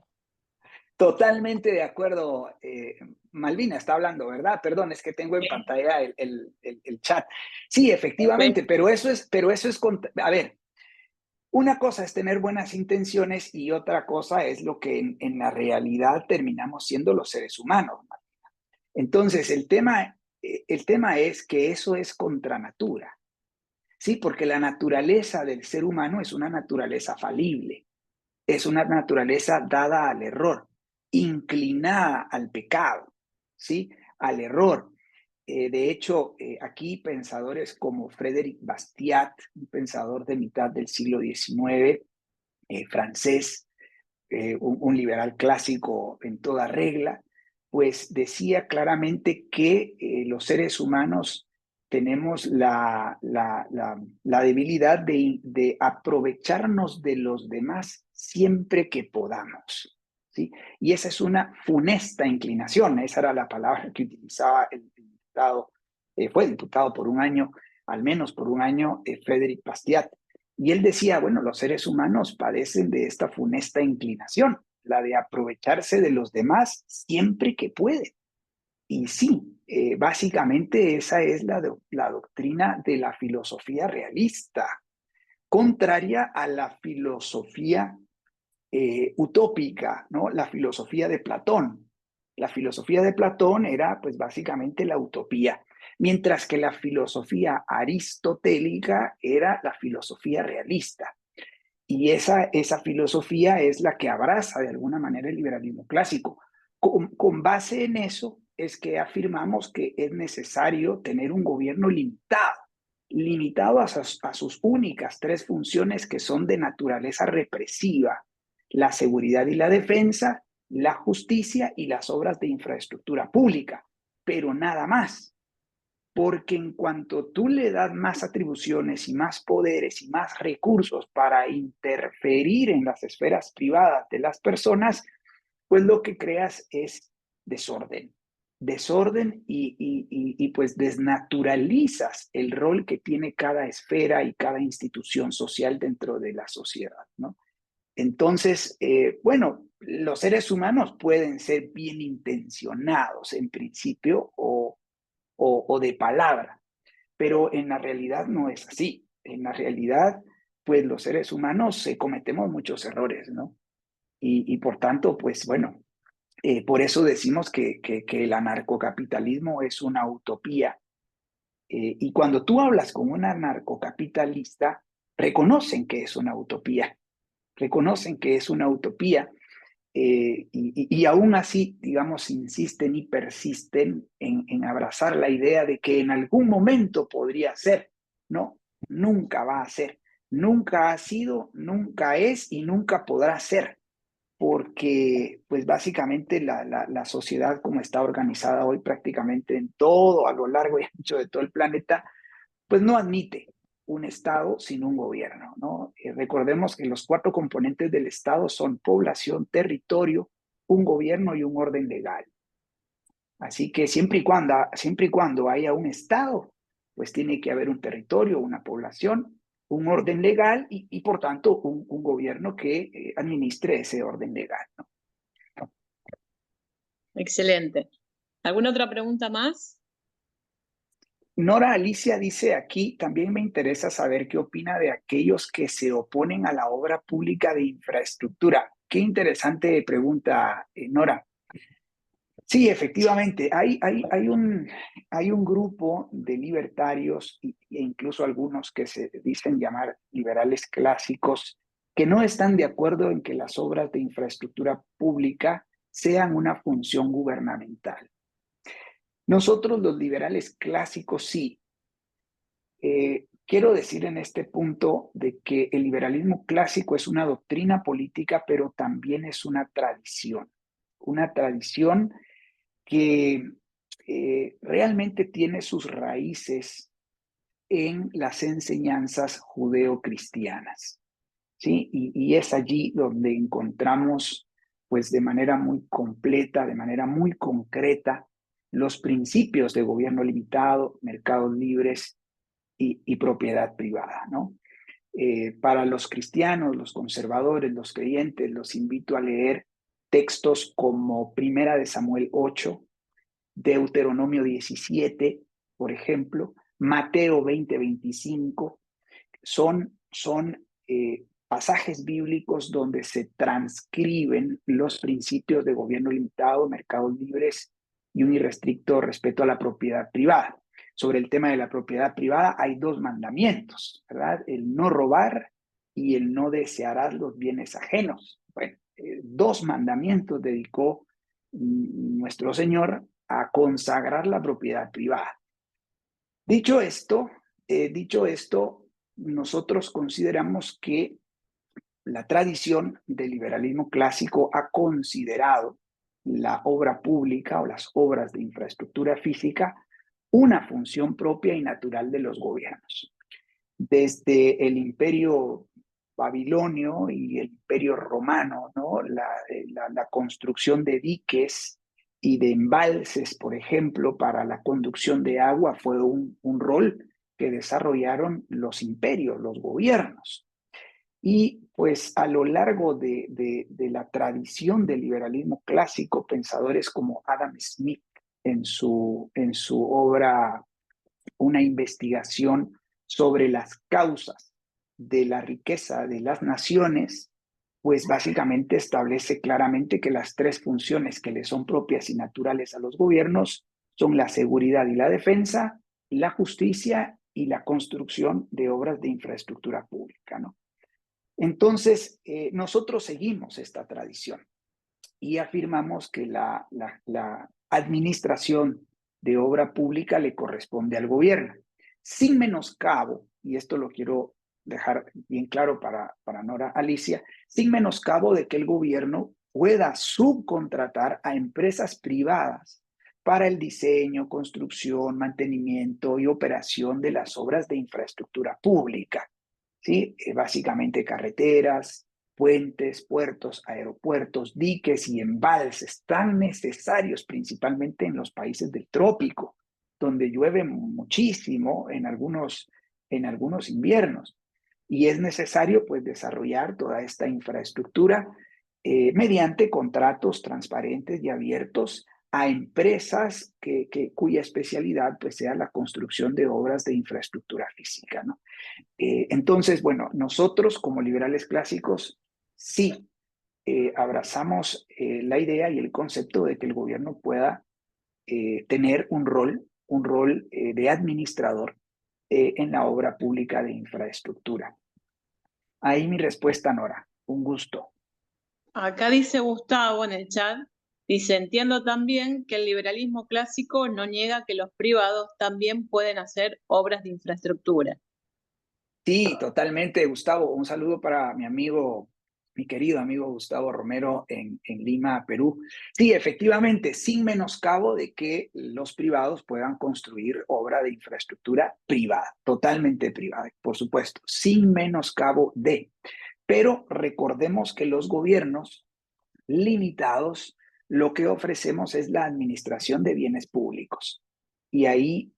Totalmente de acuerdo. Malvina está hablando, ¿verdad? Perdón, es que tengo en Sí. pantalla el chat. Sí, efectivamente, Perfecto. pero eso es, a ver, una cosa es tener buenas intenciones y otra cosa es lo que en la realidad terminamos siendo los seres humanos. Entonces, el tema es que eso es contra natura, ¿sí? Porque la naturaleza del ser humano es una naturaleza falible, es una naturaleza dada al error, inclinada al pecado, ¿sí? Al error. De hecho, aquí pensadores como Frédéric Bastiat, un pensador de mitad del siglo XIX, francés, un liberal clásico en toda regla, pues decía claramente que los seres humanos tenemos la debilidad de aprovecharnos de los demás siempre que podamos, ¿sí? Y esa es una funesta inclinación, esa era la palabra que utilizaba el diputado, fue diputado por un año, al menos por un año, Frédéric Bastiat. Y él decía, bueno, los seres humanos padecen de esta funesta inclinación, la de aprovecharse de los demás siempre que pueden. Y sí, básicamente esa es la doctrina de la filosofía realista, contraria a la filosofía utópica, ¿no? La filosofía de Platón. La filosofía de Platón era pues básicamente la utopía, mientras que la filosofía aristotélica era la filosofía realista. Y esa filosofía es la que abraza de alguna manera el liberalismo clásico. Con base en eso es que afirmamos que es necesario tener un gobierno limitado a sus únicas tres funciones que son de naturaleza represiva: la seguridad y la defensa, la justicia y las obras de infraestructura pública, pero nada más. Porque en cuanto tú le das más atribuciones y más poderes y más recursos para interferir en las esferas privadas de las personas, pues lo que creas es desorden. Desorden y pues desnaturalizas el rol que tiene cada esfera y cada institución social dentro de la sociedad, ¿no? Entonces, bueno, los seres humanos pueden ser bien intencionados en principio o de palabra, pero en la realidad no es así. En la realidad, pues los seres humanos cometemos muchos errores, ¿no? Y por tanto, pues bueno, por eso decimos que el anarcocapitalismo es una utopía. Y cuando tú hablas con un anarcocapitalista, reconocen que es una utopía, reconocen que es una utopía, y aún así, digamos, insisten y persisten en abrazar la idea de que en algún momento podría ser. No, nunca va a ser, nunca ha sido, nunca es y nunca podrá ser, porque pues básicamente la sociedad como está organizada hoy prácticamente en todo, a lo largo y ancho de todo el planeta, pues no admite un Estado sin un gobierno, ¿no? Recordemos que los cuatro componentes del Estado son población, territorio, un gobierno y un orden legal. Así que siempre y cuando haya un Estado, pues tiene que haber un territorio, una población, un orden legal y por tanto, un gobierno que administre ese orden legal, ¿no? Excelente. ¿Alguna otra pregunta más? Nora Alicia dice aquí, también me interesa saber qué opina de aquellos que se oponen a la obra pública de infraestructura. Qué interesante pregunta, Nora. Sí, efectivamente, hay un grupo de libertarios e incluso algunos que se dicen llamar liberales clásicos que no están de acuerdo en que las obras de infraestructura pública sean una función gubernamental. Nosotros los liberales clásicos sí. Quiero decir en este punto de que el liberalismo clásico es una doctrina política, pero también es una tradición que realmente tiene sus raíces en las enseñanzas judeocristianas, ¿sí? Y es allí donde encontramos, pues de manera muy completa, de manera muy concreta, los principios de gobierno limitado, mercados libres y propiedad privada, ¿no? Para los cristianos, los conservadores, los creyentes, los invito a leer textos como Primera de Samuel 8, Deuteronomio 17, por ejemplo, Mateo 20-25, son pasajes bíblicos donde se transcriben los principios de gobierno limitado, mercados libres y un irrestricto respeto a la propiedad privada. Sobre el tema de la propiedad privada hay dos mandamientos, ¿verdad? El no robar y el no desearás los bienes ajenos. Bueno, dos mandamientos dedicó nuestro Señor a consagrar la propiedad privada. Dicho esto, nosotros consideramos que la tradición del liberalismo clásico ha considerado la obra pública o las obras de infraestructura física una función propia y natural de los gobiernos. Desde el imperio babilonio y el imperio romano, ¿no? La construcción de diques y de embalses, por ejemplo, para la conducción de agua fue un rol que desarrollaron los imperios, los gobiernos. Y pues a lo largo de la tradición del liberalismo clásico, pensadores como Adam Smith en su obra Una investigación sobre las causas de la riqueza de las naciones, pues básicamente establece claramente que las tres funciones que le son propias y naturales a los gobiernos son la seguridad y la defensa, la justicia y la construcción de obras de infraestructura pública, ¿no? Entonces, nosotros seguimos esta tradición y afirmamos que la administración de obra pública le corresponde al gobierno, sin menoscabo, y esto lo quiero dejar bien claro para Nora Alicia, sin menoscabo de que el gobierno pueda subcontratar a empresas privadas para el diseño, construcción, mantenimiento y operación de las obras de infraestructura pública, ¿sí? Básicamente carreteras, puentes, puertos, aeropuertos, diques y embalses tan necesarios principalmente en los países del trópico, donde llueve muchísimo en algunos inviernos. Y es necesario pues desarrollar toda esta infraestructura mediante contratos transparentes y abiertos a empresas cuya especialidad pues sea la construcción de obras de infraestructura física, ¿no? Entonces, bueno, nosotros como liberales clásicos sí abrazamos la idea y el concepto de que el gobierno pueda tener un rol de administrador en la obra pública de infraestructura. Ahí mi respuesta, Nora. Un gusto. Acá dice Gustavo en el chat, dice, entiendo también que el liberalismo clásico no niega que los privados también pueden hacer obras de infraestructura. Sí, totalmente, Gustavo. Un saludo para mi querido amigo Gustavo Romero en Lima, Perú. Sí, efectivamente, sin menoscabo de que los privados puedan construir obra de infraestructura privada, totalmente privada, por supuesto, sin menoscabo de. Pero recordemos que los gobiernos limitados, lo que ofrecemos es la administración de bienes públicos. Y ahí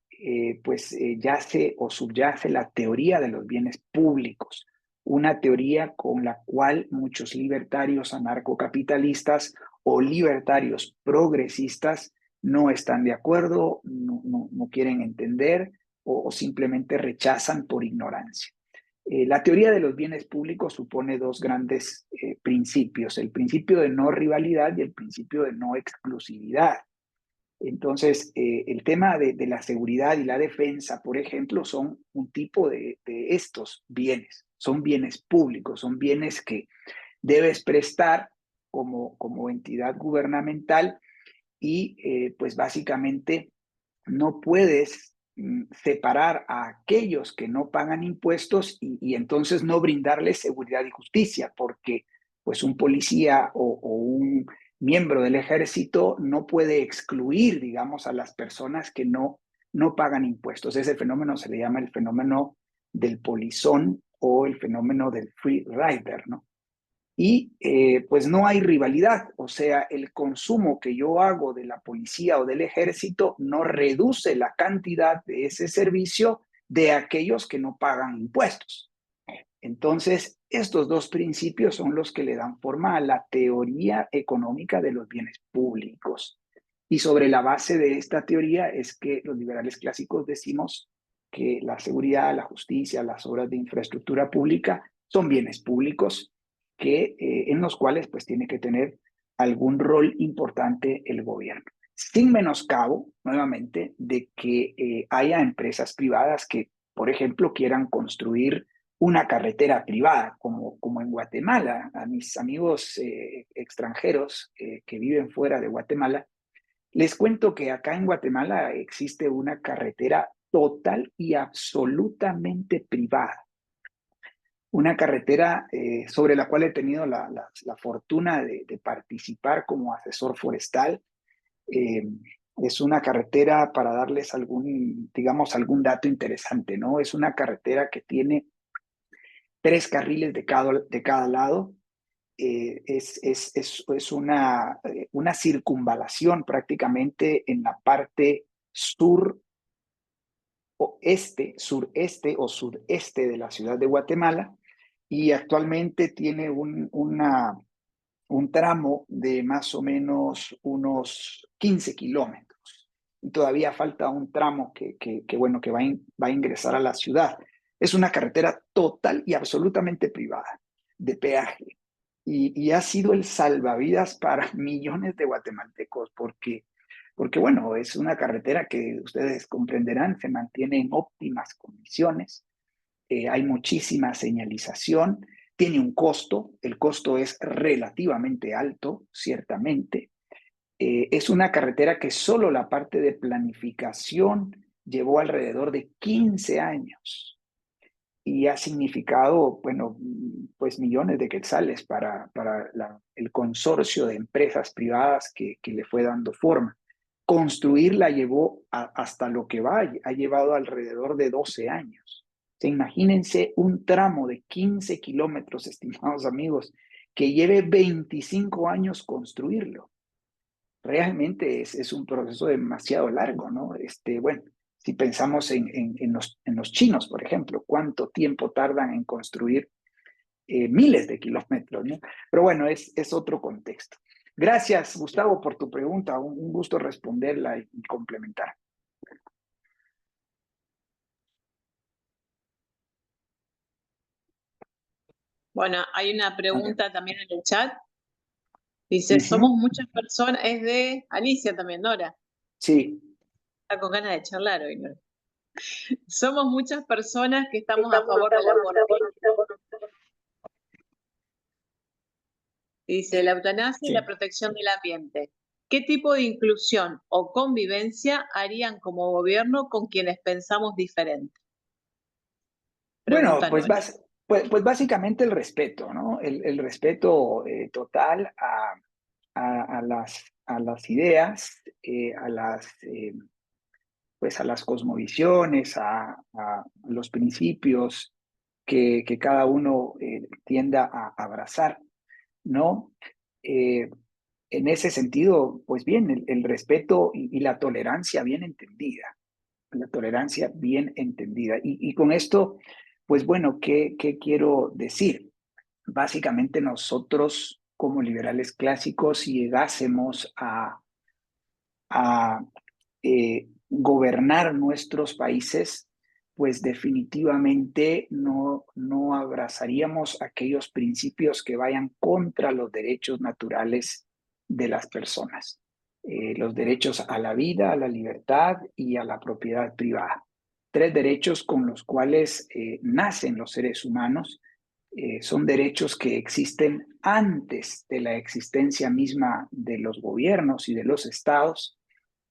yace o subyace la teoría de los bienes públicos, una teoría con la cual muchos libertarios anarcocapitalistas o libertarios progresistas no están de acuerdo, no quieren entender, o simplemente rechazan por ignorancia. La teoría de los bienes públicos supone dos grandes principios, el principio de no rivalidad y el principio de no exclusividad. Entonces, el tema de la seguridad y la defensa, por ejemplo, son un tipo de estos bienes. Son bienes públicos, son bienes que debes prestar como entidad gubernamental y pues básicamente no puedes separar a aquellos que no pagan impuestos y entonces no brindarles seguridad y justicia, porque pues un policía o un miembro del ejército no puede excluir, digamos, a las personas que no pagan impuestos. Ese fenómeno se le llama el fenómeno del polizón o el fenómeno del free rider, ¿no? Y pues no hay rivalidad, o sea, el consumo que yo hago de la policía o del ejército no reduce la cantidad de ese servicio de aquellos que no pagan impuestos. Entonces, estos dos principios son los que le dan forma a la teoría económica de los bienes públicos. Y sobre la base de esta teoría es que los liberales clásicos decimos que la seguridad, la justicia, las obras de infraestructura pública son bienes públicos en los cuales pues tiene que tener algún rol importante el gobierno. Sin menoscabo, nuevamente, de que haya empresas privadas que, por ejemplo, quieran construir una carretera privada, como en Guatemala. A mis amigos extranjeros que viven fuera de Guatemala, les cuento que acá en Guatemala existe una carretera total y absolutamente privada. Una carretera sobre la cual he tenido la fortuna de participar como asesor forestal. Es una carretera, para darles algún dato interesante, ¿no? Es una carretera que tiene 3 carriles de cada lado. Es una circunvalación prácticamente en la parte sureste o sudeste de la ciudad de Guatemala, y actualmente tiene un tramo de más o menos unos 15 kilómetros. Y todavía falta un tramo que va a ingresar a la ciudad. Es una carretera total y absolutamente privada, de peaje. Y ha sido el salvavidas para millones de guatemaltecos, porque bueno, es una carretera que ustedes comprenderán, se mantiene en óptimas condiciones, hay muchísima señalización, tiene un costo, el costo es relativamente alto, ciertamente. Es una carretera que solo la parte de planificación llevó alrededor de 15 años y ha significado, bueno, pues millones de quetzales para el consorcio de empresas privadas que le fue dando forma. Construirla llevó hasta lo que ha llevado alrededor de 12 años. O sea, imagínense un tramo de 15 kilómetros, estimados amigos, que lleve 25 años construirlo. Realmente es un proceso demasiado largo, ¿no? Bueno, si pensamos en los chinos, por ejemplo, cuánto tiempo tardan en construir miles de kilómetros, ¿no? Pero bueno, es otro contexto. Gracias, Gustavo, por tu pregunta. Un gusto responderla y complementar. Bueno, hay una pregunta también en el chat. Dice, somos muchas personas, es de Alicia también, Nora. Sí. Está con ganas de charlar hoy, Nora. Somos muchas personas que estamos a favor de la eutanasia. Dice, la eutanasia y la protección del ambiente. ¿Qué tipo de inclusión o convivencia harían como gobierno con quienes pensamos diferente? Bueno, pues básicamente el respeto, ¿no? El respeto total a las ideas, a las cosmovisiones, a los principios que cada uno tienda a abrazar, ¿no? En ese sentido, pues bien, el respeto y la tolerancia bien entendida. La tolerancia bien entendida. Y con esto, pues bueno, ¿qué quiero decir? Básicamente nosotros, como liberales clásicos, si llegásemos a gobernar nuestros países, pues definitivamente no abrazaríamos aquellos principios que vayan contra los derechos naturales de las personas. Los derechos a la vida, a la libertad y a la propiedad privada. 3 derechos con los cuales nacen los seres humanos. Son derechos que existen antes de la existencia misma de los gobiernos y de los estados,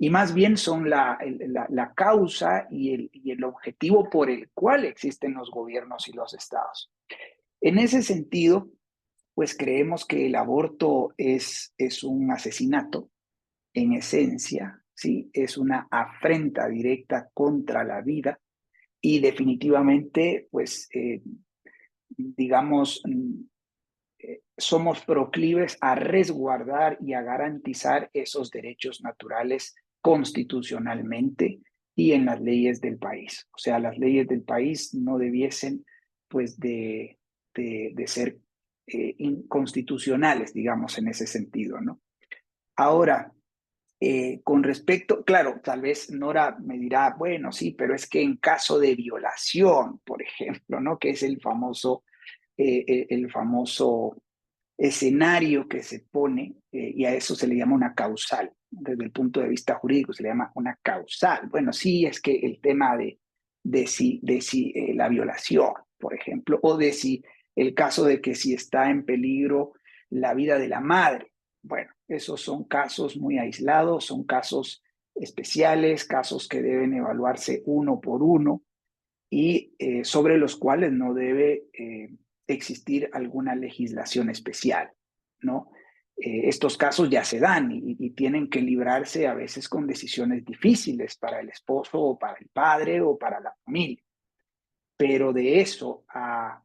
y más bien son la causa y el objetivo por el cual existen los gobiernos y los estados. En ese sentido, pues creemos que el aborto es un asesinato en esencia, ¿sí? Es una afrenta directa contra la vida y definitivamente, pues, digamos, somos proclives a resguardar y a garantizar esos derechos naturales constitucionalmente y en las leyes del país. O sea, las leyes del país no debiesen, pues, de ser inconstitucionales, digamos, en ese sentido, ¿no? Ahora, con respecto, claro, tal vez Nora me dirá, bueno, sí, pero es que en caso de violación, por ejemplo, ¿no? Que es el famoso escenario que se pone, y a eso se le llama una causal. Desde el punto de vista jurídico se le llama una causal. Bueno, sí, es que el tema de si la violación, por ejemplo, o de si el caso de que si está en peligro la vida de la madre. Bueno, esos son casos muy aislados, son casos especiales, casos que deben evaluarse uno por uno y sobre los cuales no debe existir alguna legislación especial, ¿no? Estos casos ya se dan y tienen que librarse a veces con decisiones difíciles para el esposo o para el padre o para la familia. Pero de eso a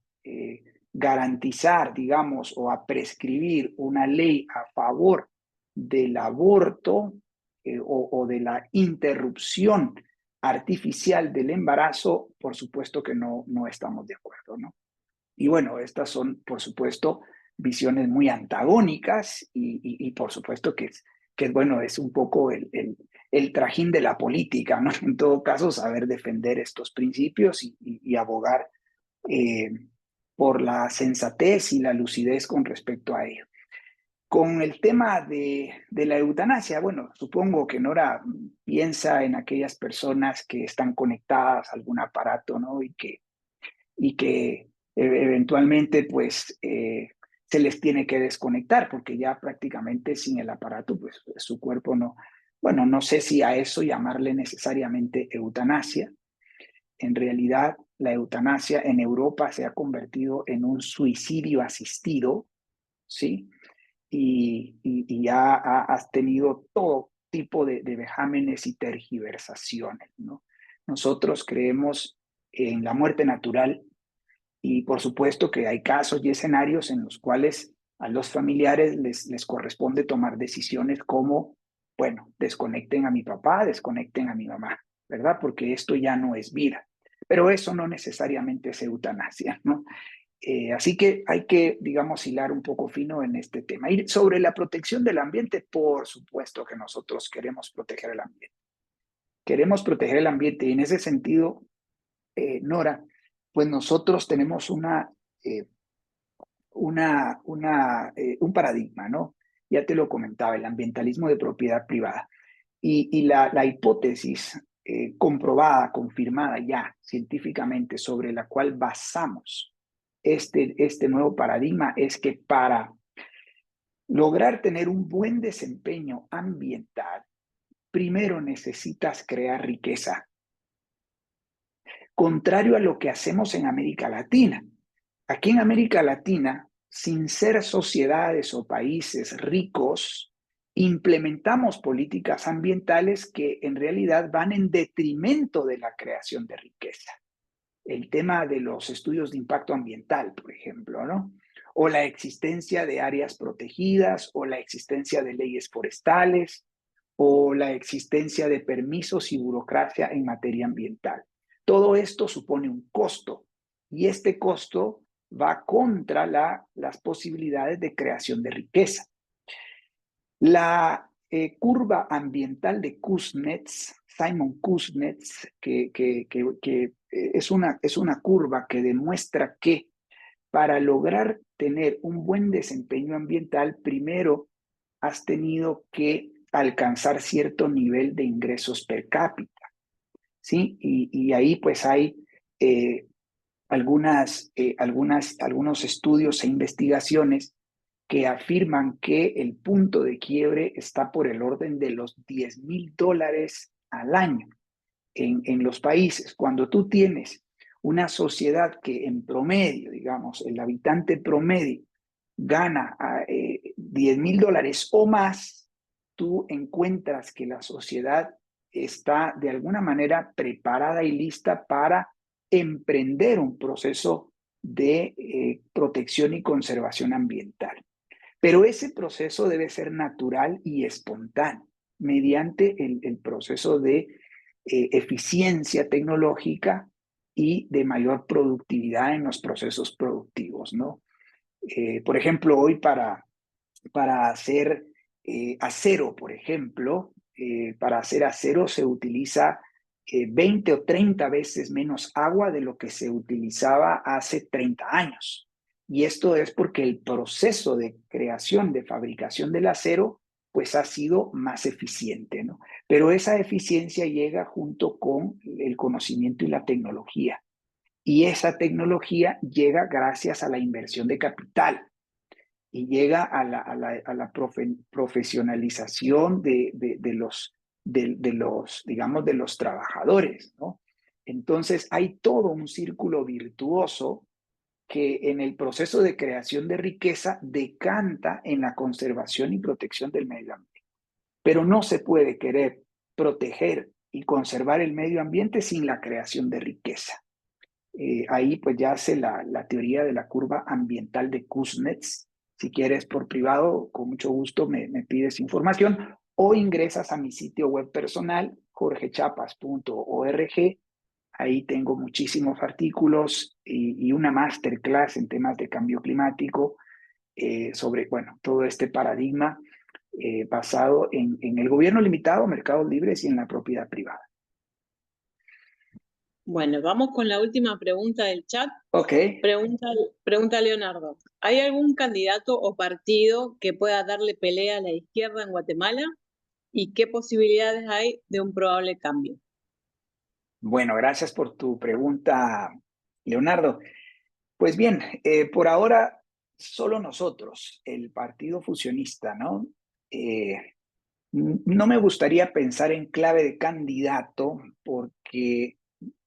garantizar, digamos, o a prescribir una ley a favor del aborto o de la interrupción artificial del embarazo, por supuesto que no estamos de acuerdo, ¿no? Y bueno, estas son, por supuesto, visiones muy antagónicas y por supuesto que bueno, es un poco el trajín de la política, ¿no? En todo caso, saber defender estos principios y abogar por la sensatez y la lucidez con respecto a ello. Con el tema de la eutanasia, bueno, supongo que Nora piensa en aquellas personas que están conectadas a algún aparato, ¿no? Y que eventualmente, pues, se les tiene que desconectar, porque ya prácticamente sin el aparato, pues, su cuerpo no, bueno, no sé si a eso llamarle necesariamente eutanasia. En realidad, la eutanasia en Europa se ha convertido en un suicidio asistido, ¿sí? Y ya has tenido todo tipo de vejámenes y tergiversaciones, ¿no? Nosotros creemos en la muerte natural y por supuesto que hay casos y escenarios en los cuales a los familiares les corresponde tomar decisiones como, bueno, desconecten a mi papá, desconecten a mi mamá, ¿verdad? Porque esto ya no es vida. Pero eso no necesariamente es eutanasia, ¿no? Así que hay que, digamos, hilar un poco fino en este tema. Y sobre la protección del ambiente, por supuesto que nosotros queremos proteger el ambiente. Queremos proteger el ambiente y en ese sentido, Nora, pues nosotros tenemos un paradigma, ¿no? Ya te lo comentaba, el ambientalismo de propiedad privada. Y la hipótesis comprobada, confirmada ya científicamente sobre la cual basamos este nuevo paradigma es que para lograr tener un buen desempeño ambiental, primero necesitas crear riqueza. Contrario a lo que hacemos en América Latina. Aquí en América Latina, sin ser sociedades o países ricos, implementamos políticas ambientales que en realidad van en detrimento de la creación de riqueza. El tema de los estudios de impacto ambiental, por ejemplo, ¿no? O la existencia de áreas protegidas, o la existencia de leyes forestales, o la existencia de permisos y burocracia en materia ambiental. Todo esto supone un costo, y este costo va contra las posibilidades de creación de riqueza. La curva ambiental de Kuznets Simon Kuznets, que es una curva que demuestra que para lograr tener un buen desempeño ambiental, primero has tenido que alcanzar cierto nivel de ingresos per cápita, ¿sí? Y ahí pues hay algunos estudios e investigaciones que afirman que el punto de quiebre está por el orden de los $10,000 al año en los países. Cuando tú tienes una sociedad que en promedio, digamos, el habitante promedio gana $10,000 o más, tú encuentras que la sociedad está de alguna manera preparada y lista para emprender un proceso de protección y conservación ambiental. Pero ese proceso debe ser natural y espontáneo, mediante el proceso de eficiencia tecnológica y de mayor productividad en los procesos productivos, ¿no? Por ejemplo, hoy para hacer acero, por ejemplo, para hacer acero se utiliza 20 o 30 veces menos agua de lo que se utilizaba hace 30 años. Y esto es porque el proceso de creación, de fabricación del acero, pues ha sido más eficiente, ¿no? Pero esa eficiencia llega junto con el conocimiento y la tecnología. Y esa tecnología llega gracias a la inversión de capital y llega a la profesionalización digamos, de los trabajadores, ¿no? Entonces hay todo un círculo virtuoso que en el proceso de creación de riqueza decanta en la conservación y protección del medio ambiente. Pero no se puede querer proteger y conservar el medio ambiente sin la creación de riqueza. Ahí pues ya hace la teoría de la curva ambiental de Kuznets. Si quieres por privado, con mucho gusto me pides información o ingresas a mi sitio web personal, jorgechapas.org. Ahí tengo muchísimos artículos y una masterclass en temas de cambio climático sobre, bueno, todo este paradigma basado en el gobierno limitado, mercados libres y en la propiedad privada. Bueno, vamos con la última pregunta del chat. Ok. Pregunta Leonardo. ¿Hay algún candidato o partido que pueda darle pelea a la izquierda en Guatemala? ¿Y qué posibilidades hay de un probable cambio? Bueno, gracias por tu pregunta, Leonardo. Pues bien, por ahora solo nosotros, el Partido Fusionista, ¿no? No me gustaría pensar en clave de candidato porque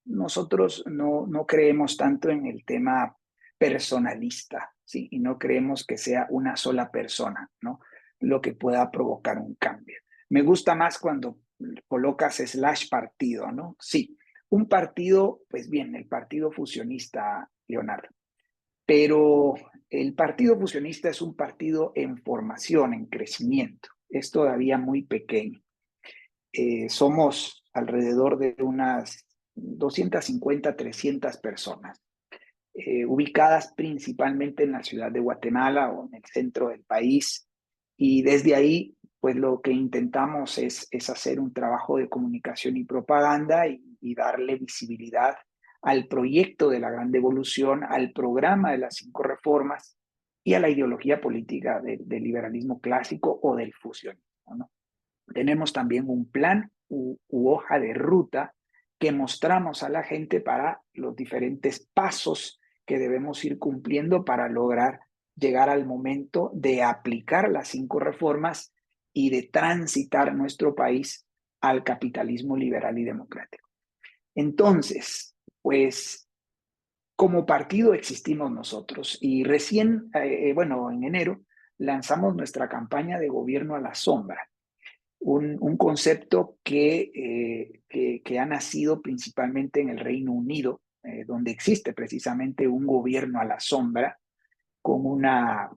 nosotros no creemos tanto en el tema personalista, ¿sí? Y no creemos que sea una sola persona, ¿no? Lo que pueda provocar un cambio. Me gusta más cuando colocas / partido, ¿no? Sí, un partido, pues bien, el Partido Fusionista, Leonardo. Pero el Partido Fusionista es un partido en formación, en crecimiento. Es todavía muy pequeño. Somos alrededor de unas 250, 300 personas, ubicadas principalmente en la ciudad de Guatemala o en el centro del país. Y desde ahí, pues lo que intentamos es hacer un trabajo de comunicación y propaganda y darle visibilidad al proyecto de la Gran Devolución, al programa de las 5 reformas y a la ideología política del liberalismo clásico o del fusionismo, ¿no? Tenemos también un plan u hoja de ruta que mostramos a la gente para los diferentes pasos que debemos ir cumpliendo para lograr llegar al momento de aplicar las 5 reformas y de transitar nuestro país al capitalismo liberal y democrático. Entonces, pues, como partido existimos nosotros y recién, bueno, en enero lanzamos nuestra campaña de gobierno a la sombra. Un concepto que ha nacido principalmente en el Reino Unido, donde existe precisamente un gobierno a la sombra con una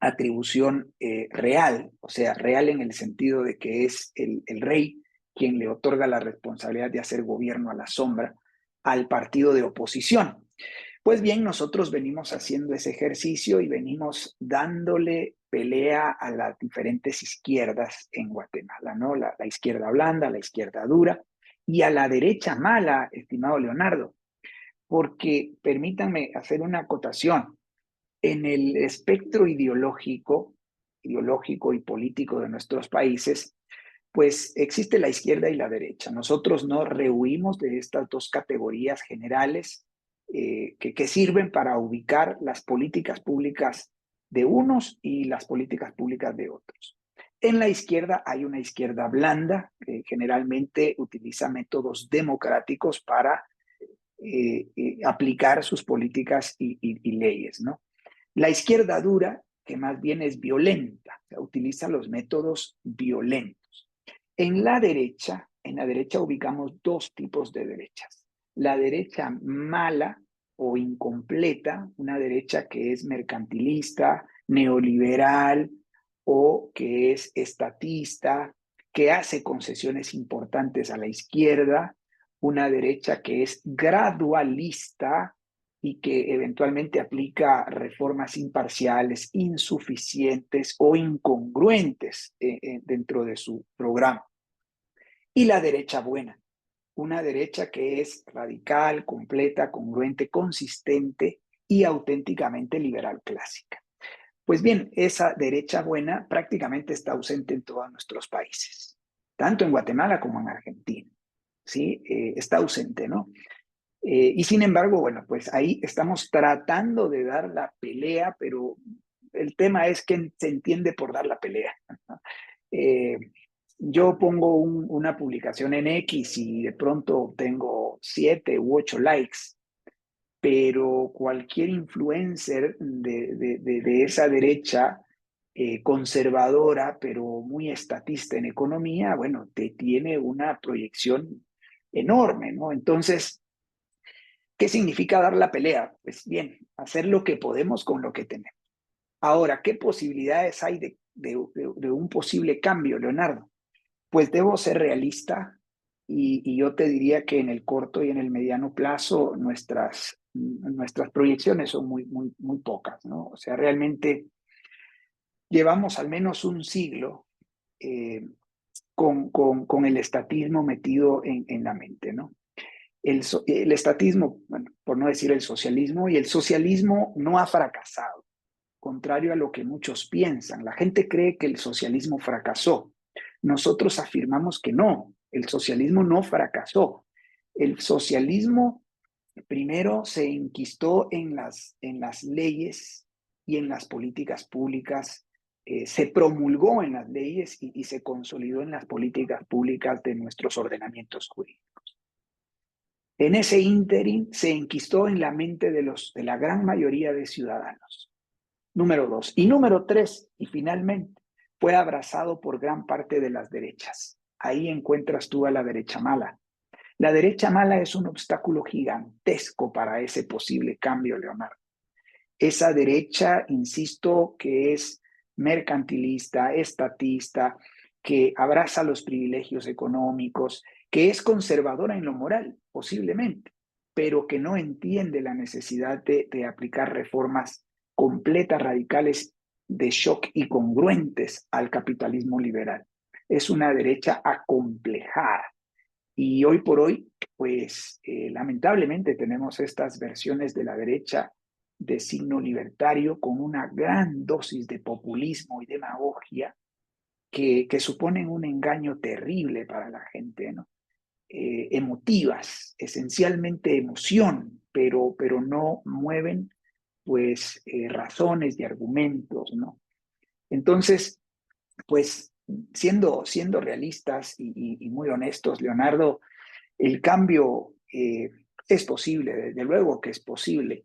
atribución real, o sea, real en el sentido de que es el rey quien le otorga la responsabilidad de hacer gobierno a la sombra al partido de oposición. Pues bien, nosotros venimos haciendo ese ejercicio y venimos dándole pelea a las diferentes izquierdas en Guatemala, ¿no? La izquierda blanda, la izquierda dura, y a la derecha mala, estimado Leonardo, porque permítanme hacer una acotación. En el espectro ideológico y político de nuestros países, pues existe la izquierda y la derecha. Nosotros nos rehuimos de estas dos categorías generales que sirven para ubicar las políticas públicas de unos y las políticas públicas de otros. En la izquierda hay una izquierda blanda que generalmente utiliza métodos democráticos para aplicar sus políticas y leyes, ¿no? La izquierda dura, que más bien es violenta, o sea, utiliza los métodos violentos. En la derecha ubicamos dos tipos de derechas. La derecha mala o incompleta, una derecha que es mercantilista, neoliberal o que es estatista, que hace concesiones importantes a la izquierda, una derecha que es gradualista y que eventualmente aplica reformas imparciales, insuficientes o incongruentes dentro de su programa. Y la derecha buena, una derecha que es radical, completa, congruente, consistente y auténticamente liberal clásica. Pues bien, esa derecha buena prácticamente está ausente en todos nuestros países, tanto en Guatemala como en Argentina. ¿Sí? Está ausente, ¿no? Y sin embargo, bueno, pues ahí estamos tratando de dar la pelea, pero el tema es que se entiende por dar la pelea. Eh, yo pongo una publicación en X y de pronto tengo 7 u 8 likes, pero cualquier influencer de esa derecha conservadora, pero muy estatista en economía, bueno, te tiene una proyección enorme, ¿no? Entonces, ¿qué significa dar la pelea? Pues bien, hacer lo que podemos con lo que tenemos. Ahora, ¿qué posibilidades hay de un posible cambio, Leonardo? Pues debo ser realista y yo te diría que en el corto y en el mediano plazo nuestras proyecciones son muy pocas, ¿no? O sea, realmente llevamos al menos un siglo con el estatismo metido en la mente, ¿no? El estatismo, bueno, por no decir el socialismo, y el socialismo no ha fracasado, contrario a lo que muchos piensan. La gente cree que el socialismo fracasó. Nosotros afirmamos que no, el socialismo no fracasó. El socialismo primero se enquistó en las leyes y en las políticas públicas, se promulgó en las leyes y se consolidó en las políticas públicas de nuestros ordenamientos jurídicos. En ese ínterin se enquistó en la mente de la gran mayoría de ciudadanos. Número 2. Y número 3, y finalmente, fue abrazado por gran parte de las derechas. Ahí encuentras tú a la derecha mala. La derecha mala es un obstáculo gigantesco para ese posible cambio, Leonardo. Esa derecha, insisto, que es mercantilista, estatista, que abraza los privilegios económicos, que es conservadora en lo moral, posiblemente, pero que no entiende la necesidad de aplicar reformas completas, radicales, de shock y congruentes al capitalismo liberal. Es una derecha acomplejada. Y hoy por hoy, pues lamentablemente tenemos estas versiones de la derecha de signo libertario con una gran dosis de populismo y demagogia que suponen un engaño terrible para la gente, ¿no? Emotivas, esencialmente emoción, pero no mueven pues razones y argumentos, ¿no? Entonces, pues siendo realistas y muy honestos, Leonardo, el cambio es posible, desde luego que es posible,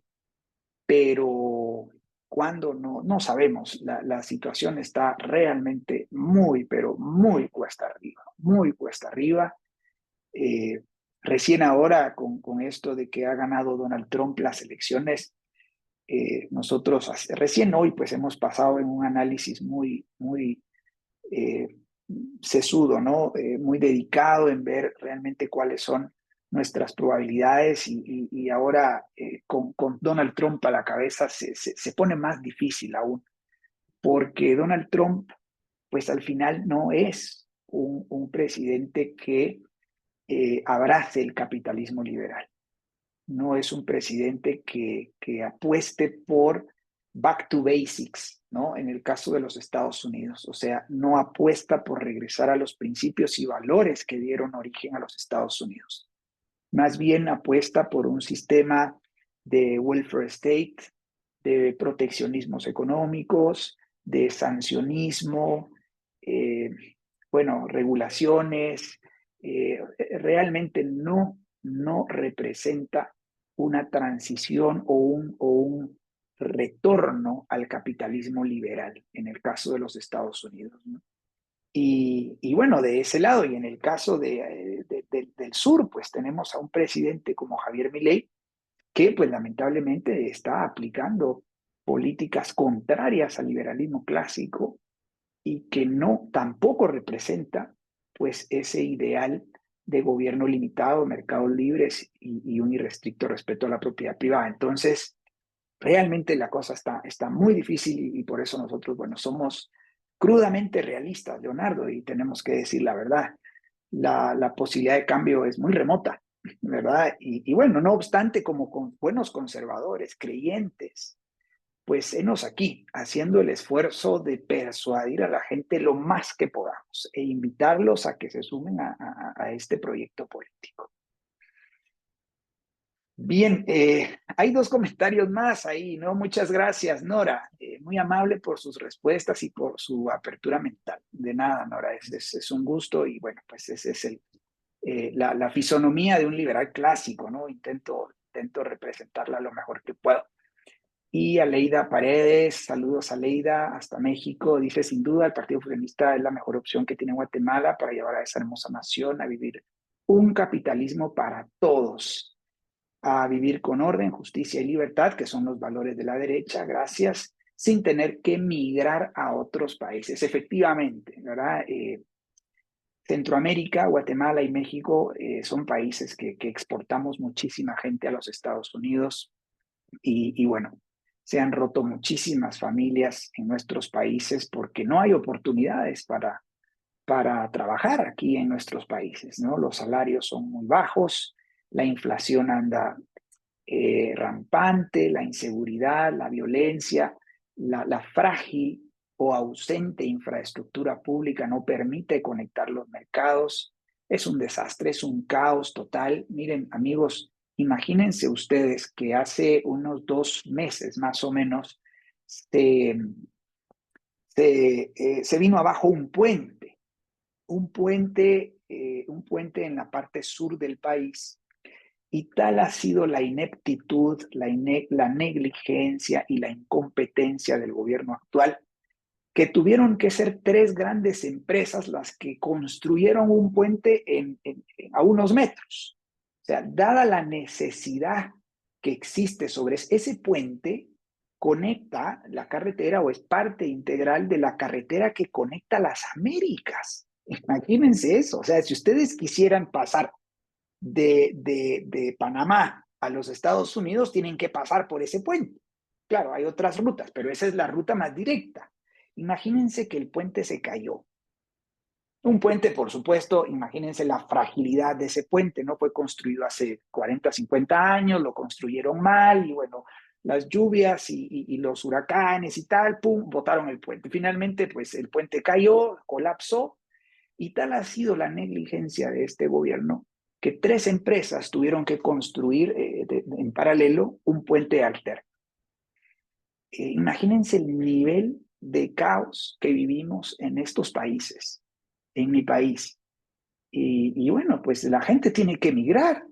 pero cuando no sabemos, la situación está realmente muy, pero muy cuesta arriba, muy cuesta arriba. Eh, Recién ahora, con esto de que ha ganado Donald Trump las elecciones, nosotros recién hoy pues hemos pasado en un análisis muy eh, sesudo, ¿no? Muy dedicado en ver realmente cuáles son nuestras probabilidades y ahora con Donald Trump a la cabeza se pone más difícil aún, porque Donald Trump pues al final no es un presidente que abrace el capitalismo liberal. No es un presidente que apueste por back to basics, ¿no? En el caso de los Estados Unidos, o sea, no apuesta por regresar a los principios y valores que dieron origen a los Estados Unidos. Más bien apuesta por un sistema de welfare state, de proteccionismos económicos, de sancionismo, regulaciones. Realmente no representa una transición o un retorno al capitalismo liberal en el caso de los Estados Unidos, ¿no? Y bueno, de ese lado, y en el caso del sur, pues tenemos a un presidente como Javier Milei, que pues lamentablemente está aplicando políticas contrarias al liberalismo clásico y que no tampoco representa pues ese ideal de gobierno limitado, mercados libres y un irrestricto respeto a la propiedad privada. Entonces, realmente la cosa está muy difícil y por eso nosotros, bueno, somos crudamente realistas, Leonardo, y tenemos que decir la verdad. La posibilidad de cambio es muy remota, ¿verdad? Y bueno, no obstante, como con buenos conservadores, creyentes, pues enos aquí, haciendo el esfuerzo de persuadir a la gente lo más que podamos e invitarlos a que se sumen a este proyecto político. Bien, hay dos comentarios más ahí, ¿no? Muchas gracias, Nora. Muy amable por sus respuestas y por su apertura mental. De nada, Nora, es un gusto y bueno, pues ese es la fisonomía de un liberal clásico, ¿no? Intento representarla lo mejor que puedo. Y Aleida Paredes, saludos a Aleida, hasta México. Dice, sin duda, el Partido Fusionista es la mejor opción que tiene Guatemala para llevar a esa hermosa nación a vivir un capitalismo para todos, a vivir con orden, justicia y libertad, que son los valores de la derecha, gracias, sin tener que migrar a otros países. Efectivamente, ¿verdad? Centroamérica, Guatemala y México son países que exportamos muchísima gente a los Estados Unidos y bueno, se han roto muchísimas familias en nuestros países porque no hay oportunidades para trabajar aquí en nuestros países, ¿no? Los salarios son muy bajos, la inflación anda rampante, la inseguridad, la violencia, la frágil o ausente infraestructura pública no permite conectar los mercados. Es un desastre, es un caos total. Miren, amigos, imagínense ustedes que hace unos 2 meses más o menos se vino abajo un puente en la parte sur del país. Y tal ha sido la ineptitud, la negligencia y la incompetencia del gobierno actual, que tuvieron que ser 3 grandes empresas las que construyeron un puente a unos metros. O sea, dada la necesidad que existe sobre ese puente, conecta la carretera o es parte integral de la carretera que conecta las Américas. Imagínense eso. O sea, si ustedes quisieran pasar de Panamá a los Estados Unidos, tienen que pasar por ese puente. Claro, hay otras rutas, pero esa es la ruta más directa. Imagínense que el puente se cayó. Un puente, por supuesto, imagínense la fragilidad de ese puente, ¿no? Fue construido hace 40, 50 años, lo construyeron mal y bueno, las lluvias y los huracanes y tal, pum, botaron el puente. Finalmente, pues el puente cayó, colapsó y tal ha sido la negligencia de este gobierno que 3 empresas tuvieron que construir en paralelo un puente alterno. Imagínense el nivel de caos que vivimos en estos países, en mi país. Y bueno, pues la gente tiene que migrar.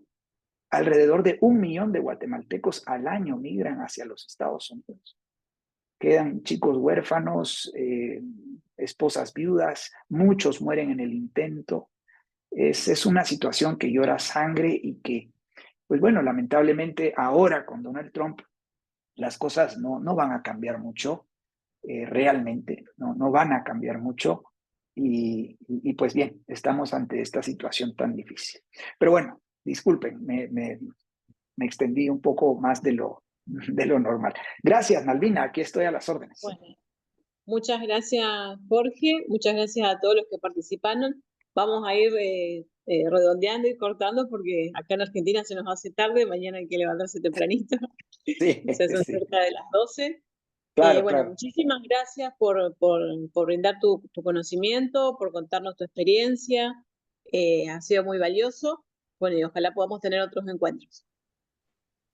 Alrededor de 1 millón de guatemaltecos al año migran hacia los Estados Unidos. Quedan chicos huérfanos, esposas viudas, muchos mueren en el intento. Es una situación que llora sangre y que, pues bueno, lamentablemente ahora con Donald Trump las cosas no van a cambiar mucho, realmente, no van a cambiar mucho y pues bien, estamos ante esta situación tan difícil. Pero bueno, disculpen, me extendí un poco más de lo normal. Gracias, Malvina, aquí estoy a las órdenes. Bueno, muchas gracias, Jorge, muchas gracias a todos los que participaron. Vamos a ir redondeando y cortando porque acá en Argentina se nos hace tarde, mañana hay que levantarse tempranito, Sí, o sea, son sí, cerca de las 12. claro, Bueno, claro. muchísimas gracias por brindar tu conocimiento, por contarnos tu experiencia, ha sido muy valioso, bueno, y ojalá podamos tener otros encuentros.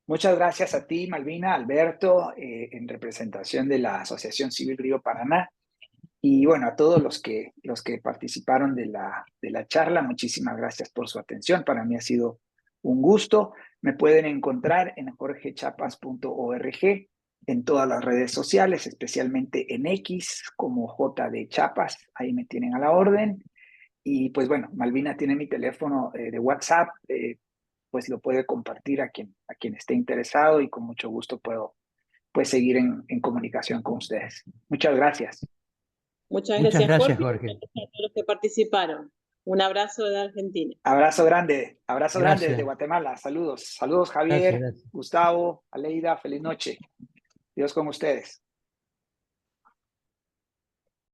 Muchas gracias a ti, Malvina, Alberto, en representación de la Asociación Civil Río Paraná. Y bueno, a todos los que participaron de la charla, muchísimas gracias por su atención. Para mí ha sido un gusto. Me pueden encontrar en jorgechapas.org, en todas las redes sociales, especialmente en X como JD Chapas. Ahí me tienen a la orden. Y pues bueno, Malvina tiene mi teléfono de WhatsApp, pues lo puede compartir a quien esté interesado y con mucho gusto puedo pues seguir en comunicación con ustedes. Muchas gracias. Muchas Muchas gracias, gracias, Jorge, y Jorge. muchas gracias a todos los que participaron. Un abrazo de Argentina. Abrazo grande desde Gracias, Guatemala. Saludos, saludos gracias, Javier, gracias. Gustavo, Aleida, feliz noche. Dios con ustedes.